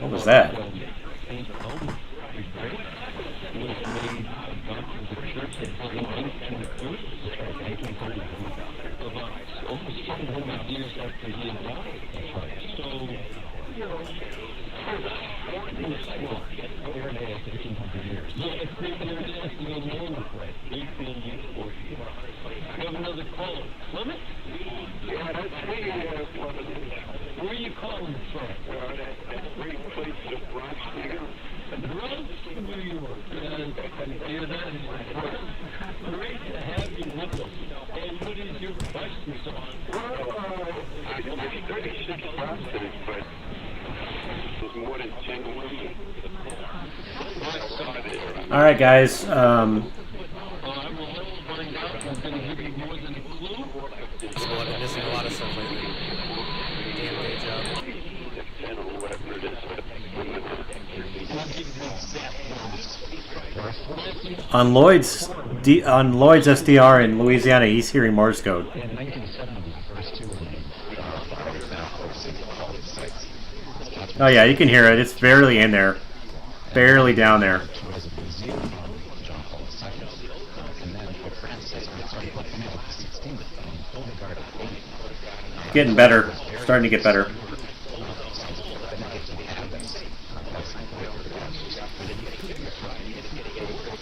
[SPEAKER 1] What was that?
[SPEAKER 10] Where are you calling from? That great place of Bronx, New York. Bronx, New York. Great to have you with us. And what is your question, son? Well, it's 36 process, but there's more than 10 women.
[SPEAKER 1] All right, guys.
[SPEAKER 13] Missing a lot of stuff lately. Damn day job.
[SPEAKER 1] On Lloyd's SDR in Louisiana, he's hearing Morse code. Oh yeah, you can hear it. It's barely in there, barely down there. Getting better. Starting to get better.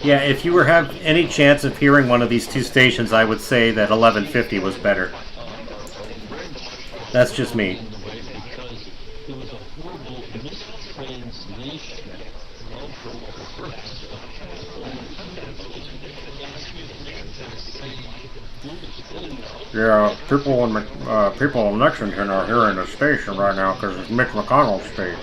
[SPEAKER 1] Yeah, if you have any chance of hearing one of these two stations, I would say that 1150 was better. That's just me. Yeah, people in Lexington are hearing the station right now because it's Mitch McConnell's state.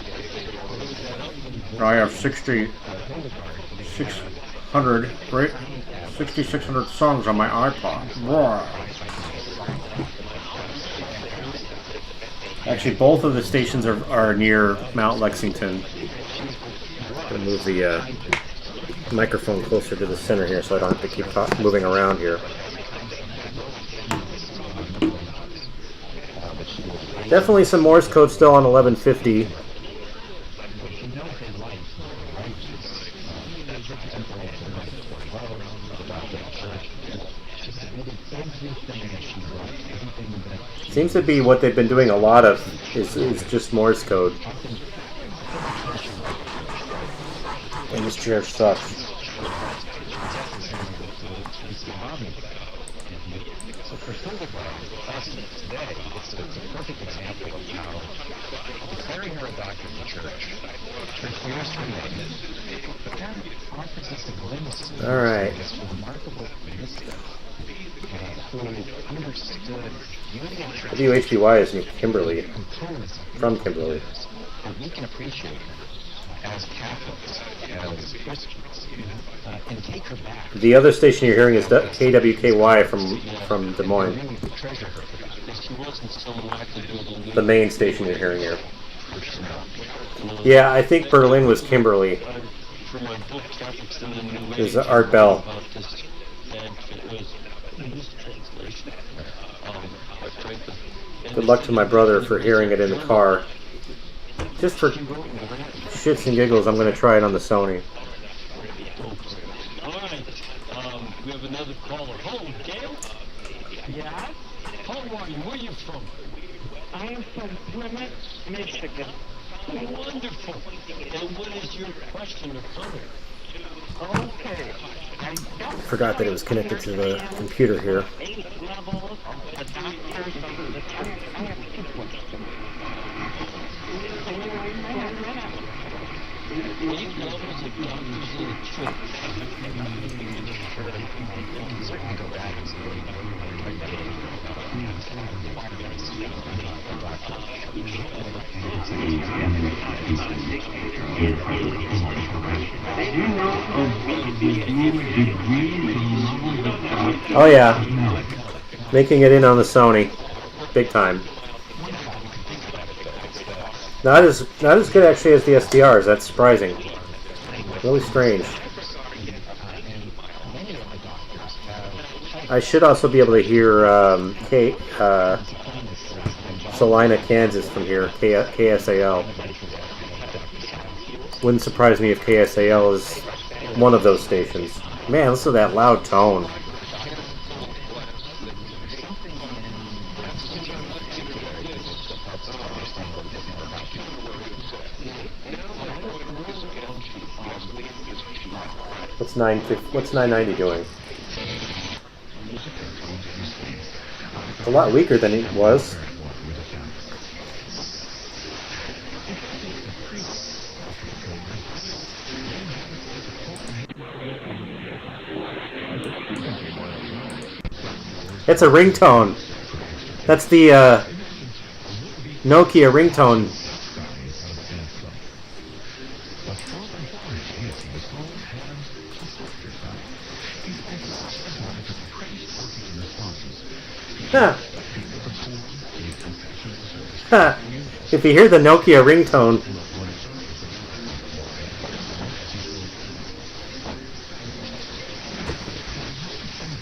[SPEAKER 1] I have 6,600 songs on my iPod. Roar. Actually, both of the stations are near Mount Lexington. I'm going to move the microphone closer to the center here so I don't have to keep moving around here. Definitely some Morse code still on 1150. Seems to be what they've been doing a lot of is just Morse code. And this chair sucks. All right. WHBY is in Kimberly, from Kimberly.
[SPEAKER 8] We can appreciate as Catholics, as Christians, and take her back.
[SPEAKER 1] The other station you're hearing is KWKY from Des Moines.
[SPEAKER 8] We really treasure her for that.
[SPEAKER 10] She wasn't someone I could build a
[SPEAKER 1] The main station you're hearing here. Yeah, I think Berlin was Kimberly.
[SPEAKER 10] For my book, Catholics in the New
[SPEAKER 1] It was
[SPEAKER 10] Age,
[SPEAKER 1] Art Bell.
[SPEAKER 10] about this, and it was mistranslation.
[SPEAKER 1] Good luck to my brother for hearing it in the car. Just for shits and giggles, I'm going to try it on the Sony.
[SPEAKER 10] All right, we have another caller. Hello, Gail?
[SPEAKER 5] Yeah?
[SPEAKER 10] How are you? Where are you from?
[SPEAKER 5] I am from Plymouth, Michigan.
[SPEAKER 10] Wonderful. And what is your question or comment?
[SPEAKER 5] Okay. I don't
[SPEAKER 1] Forgot that it was connected to the computer here.
[SPEAKER 5] 8 levels of the doctors of the church. I have 2 questions. Anyway,
[SPEAKER 10] Eight levels of doctors in the church.
[SPEAKER 8] Certainly go back and
[SPEAKER 1] Oh yeah, making it in on the Sony, big time. Not as good actually as the SDRs. That's surprising. Really strange. I should also be able to hear Salina, Kansas from here. KSAL. Wouldn't surprise me if KSAL is one of those stations. Man, listen to that loud tone. What's 990 doing? It's a lot weaker than it was. It's a ringtone. That's the Nokia ringtone. Huh. Huh. If you hear the Nokia ringtone.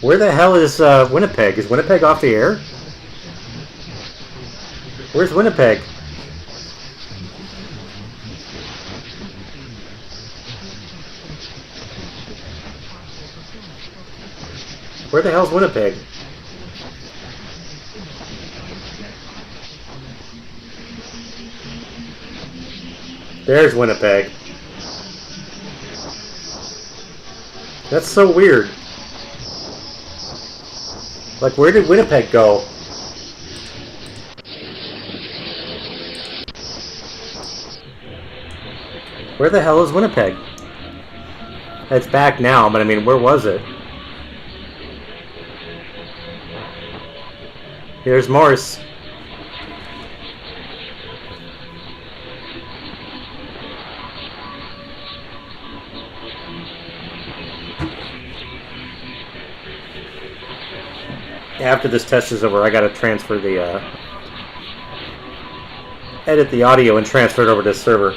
[SPEAKER 1] Where the hell is Winnipeg? Is Winnipeg off the air? Where's Winnipeg? Where the hell's Winnipeg? There's Winnipeg. That's so weird. Like, where did Winnipeg go? Where the hell is Winnipeg? It's back now, but I mean, where was it? Here's Morse. After this test is over, I gotta transfer the, edit the audio and transfer it over to the server.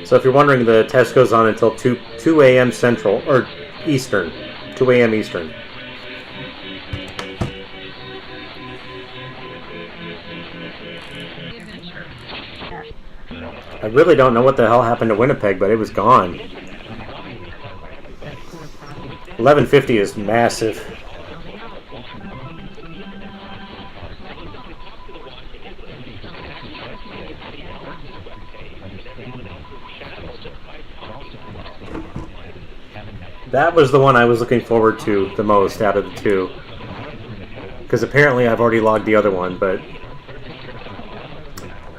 [SPEAKER 1] So if you're wondering, the test goes on until 2 a.m. Central, or Eastern, 2 a.m. Eastern. I really don't know what the hell happened to Winnipeg, but it was gone. 1150 is massive. That was the one I was looking forward to the most out of the two. Because apparently I've already logged the other one, but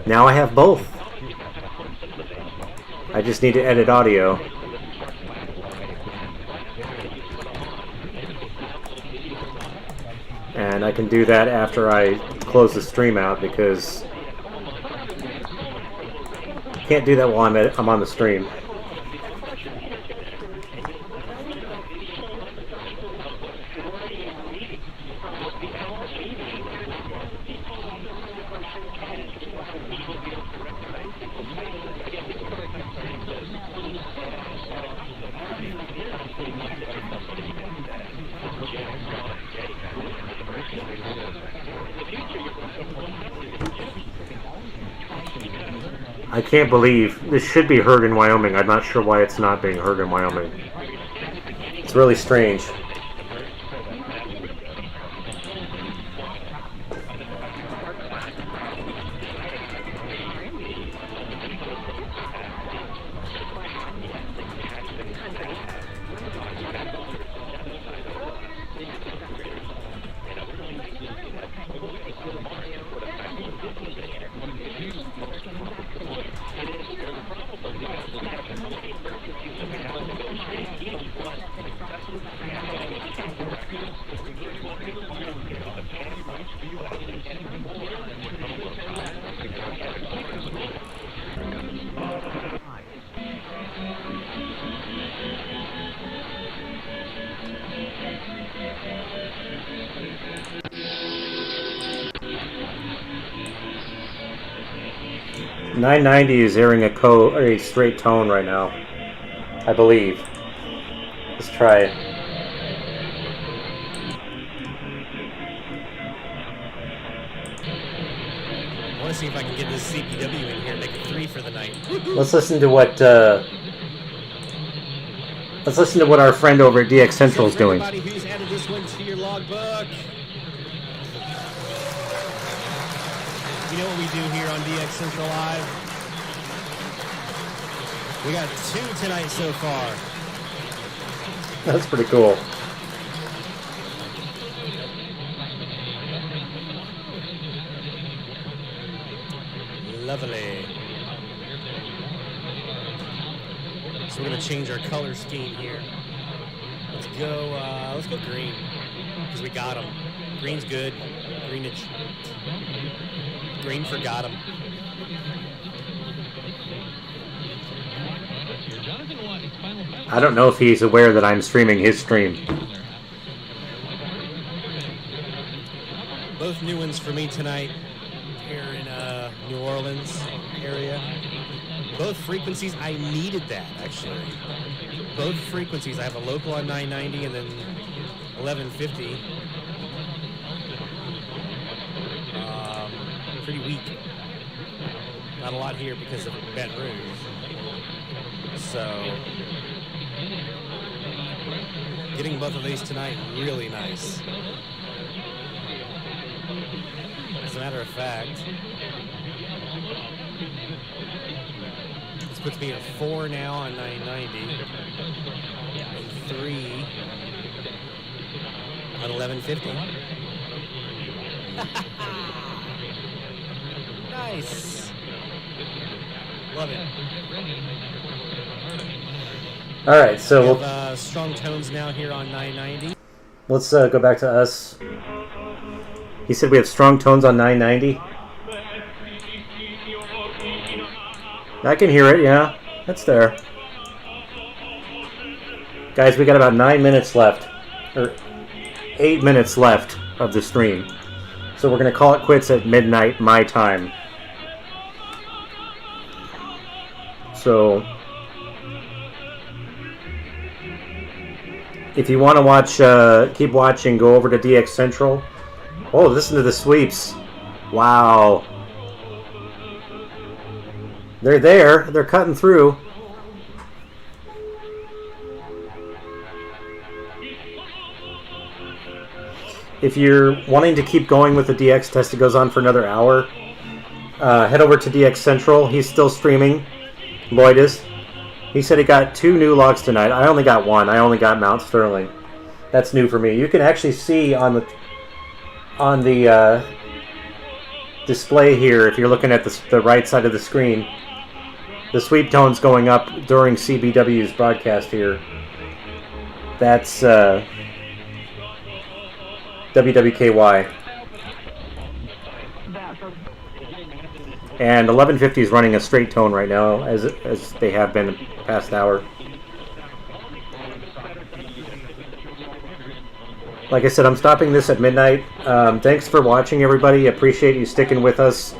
[SPEAKER 1] now I have both. I just need to edit audio. And I can do that after I close the stream out, because I can't do that while I'm on the stream. I can't believe this should be heard in Wyoming. I'm not sure why it's not being heard in Wyoming. It's really strange. .990 is airing a straight tone right now, I believe. Let's try it.
[SPEAKER 13] I want to see if I can get this CPW in here and make it 3 for the night.
[SPEAKER 1] Let's listen to what our friend over at DX Central is doing.
[SPEAKER 13] Everybody who's added this one to your logbook. You know what we do here on DX Central Live? We got 2 tonight so far.
[SPEAKER 1] That's pretty cool.
[SPEAKER 13] Lovely. So we're gonna change our color scheme here. Let's go green, because we got them. Green's good. Greenage. Green forgot him.
[SPEAKER 1] I don't know if he's aware that I'm streaming his stream.
[SPEAKER 13] Both new ones for me tonight here in New Orleans area. Both frequencies, I needed that actually. Both frequencies, I have a local on 990 and then 1150. Pretty weak. Not a lot here because of Baton Rouge. So, getting both of these tonight, really nice. As a matter of fact, this puts me at 4 now on 990, and 3 on 1150. Nice. Love it.
[SPEAKER 1] All right, so
[SPEAKER 13] we have strong tones now here on 990.
[SPEAKER 1] Let's go back to us. He said we have strong tones on 990. I can hear it, yeah. That's there. Guys, we got about 9 minutes left. Or 8 minutes left of the stream. So we're going to call it quits at midnight my time. So if you want to watch, keep watching, go over to DX Central. Oh, listen to the sweeps. Wow. They're there. They're cutting through. If you're wanting to keep going with the DX test, it goes on for another hour. Head over to DX Central. He's still streaming. Lloyd is. He said he got 2 new logs tonight. I only got 1. I only got Mount Sterling. That's new for me. You can actually see on the display here, if you're looking at the right side of the screen, the sweep tones going up during CBW's broadcast here. That's WWKY. And 1150 is running a straight tone right now, as they have been the past hour. Like I said, I'm stopping this at midnight. Thanks for watching, everybody. Appreciate you sticking with us,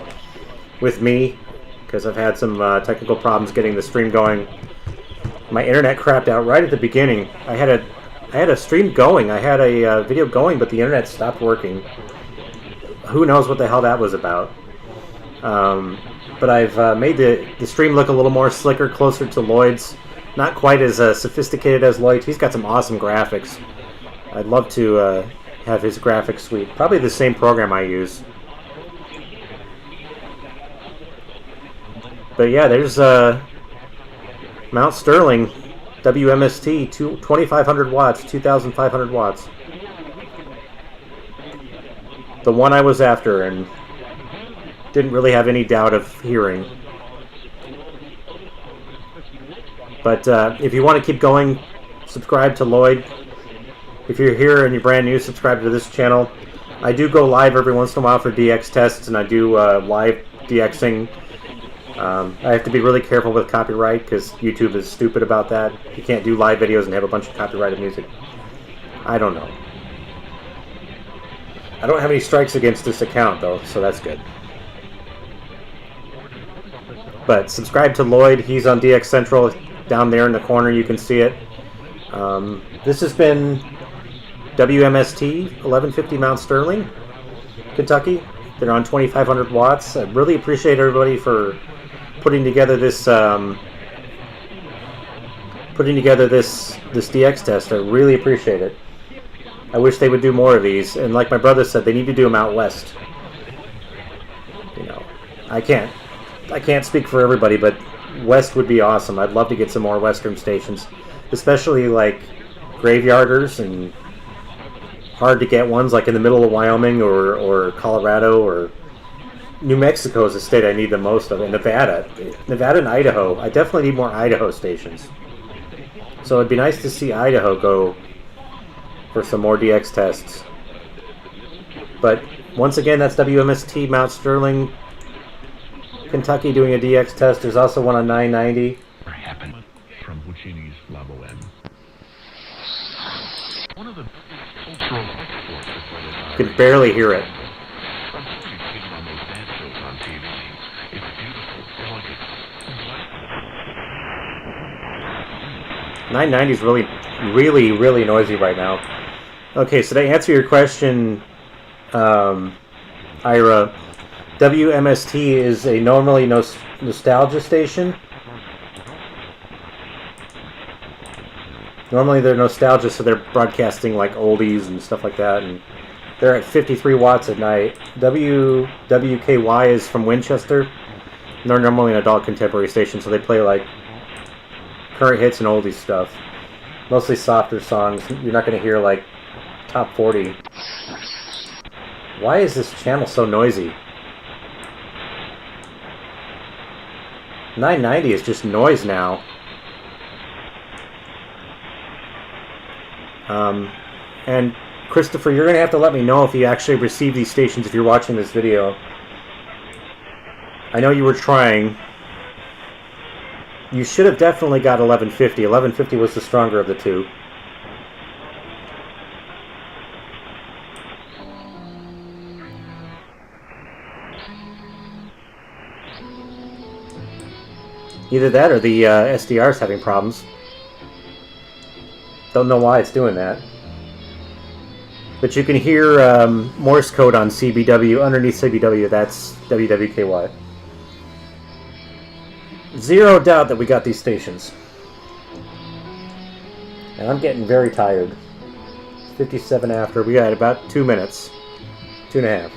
[SPEAKER 1] with me, because I've had some technical problems getting the stream going. My internet crapped out right at the beginning. I had a stream going. I had a video going, but the internet stopped working. Who knows what the hell that was about? But I've made the stream look a little more slicker, closer to Lloyd's. Not quite as sophisticated as Lloyd. He's got some awesome graphics. I'd love to have his graphics suite. Probably the same program I use. But yeah, there's Mount Sterling, WMST, 2500 watts, 2500 watts. The one I was after, and didn't really have any doubt of hearing. But if you want to keep going, subscribe to Lloyd. If you're here and you're brand new, subscribe to this channel. I do go live every once in a while for DX tests, and I do live DXing. I have to be really careful with copyright because YouTube is stupid about that. You can't do live videos and have a bunch of copyrighted music. I don't know. I don't have any strikes against this account, though, so that's good. But subscribe to Lloyd. He's on DX Central. Down there in the corner, you can see it. This has been WMST 1150 Mount Sterling, Kentucky. They're on 2500 watts. I really appreciate everybody for putting together this DX test. I really appreciate it. I wish they would do more of these. And like my brother said, they need to do them out west. You know, I can't speak for everybody, but west would be awesome. I'd love to get some more western stations, especially like graveyarders and hard to get ones like in the middle of Wyoming or Colorado or New Mexico is the state I need the most of, and Nevada and Idaho. I definitely need more Idaho stations. So it'd be nice to see Idaho go for some more DX tests. But once again, that's WMST Mount Sterling, Kentucky, doing a DX test. There's also one on 990.
[SPEAKER 3] From Puccini's La Boheme. One of the cultural
[SPEAKER 1] You can barely hear it. 990 is really noisy right now. Okay, so to answer your question, Ira, WMST is a normally nostalgia station. Normally they're nostalgia, so they're broadcasting like oldies and stuff like that, and they're at 53 watts at night. WWKY is from Winchester. And they're normally an adult contemporary station, so they play like current hits and oldies stuff. Mostly softer songs. You're not going to hear like top 40. Why is this channel so noisy? 990 is just noise now. And Christopher, you're going to have to let me know if you actually receive these stations if you're watching this video. I know you were trying. You should have definitely got 1150. 1150 was the stronger of the two. Either that or the SDR is having problems. Don't know why it's doing that. But you can hear Morse code on CBW. Underneath CBW, that's WWKY. Zero doubt that we got these stations. And I'm getting very tired. 57 after. We got about 2 minutes. 2.5.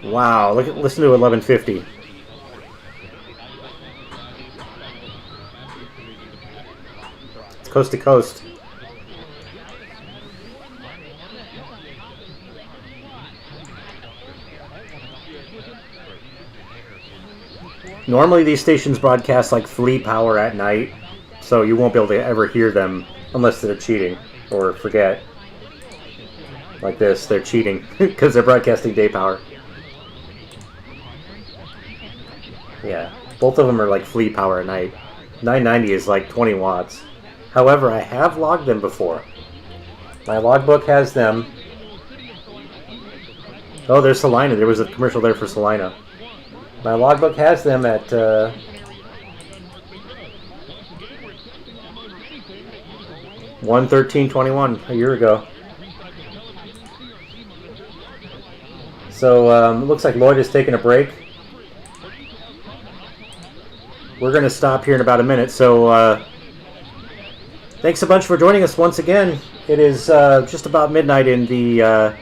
[SPEAKER 1] Wow, listen to 1150. It's coast to coast. Normally these stations broadcast like flea power at night, so you won't be able to ever hear them unless they're cheating or forget. Like this, they're cheating because they're broadcasting day power. Yeah, both of them are like flea power at night. 990 is like 20 watts. However, I have logged them before. My logbook has them. Oh, there's Salina. There was a commercial there for Salina. My logbook has them at 113.21 a year ago. So it looks like Lloyd is taking a break. We're going to stop here in about a minute. So thanks a bunch for joining us once again. It is just about midnight in the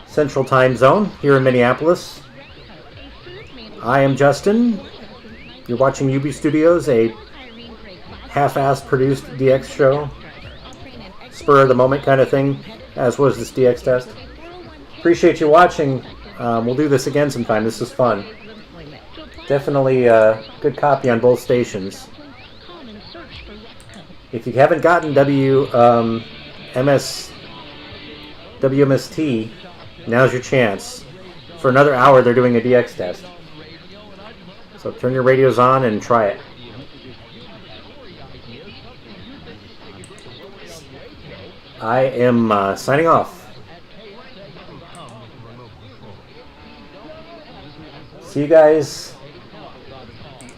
[SPEAKER 1] Central Time Zone here in Minneapolis. I am Justin. You're watching Ubstudios, a half-assed produced DX show. Spur of the moment kind of thing, as was this DX test. Appreciate you watching. We'll do this again sometime. This is fun. Definitely a good copy on both stations. If you haven't gotten WMST, now's your chance. For another hour, they're doing a DX test. So turn your radios on and try it. I am signing off. See you guys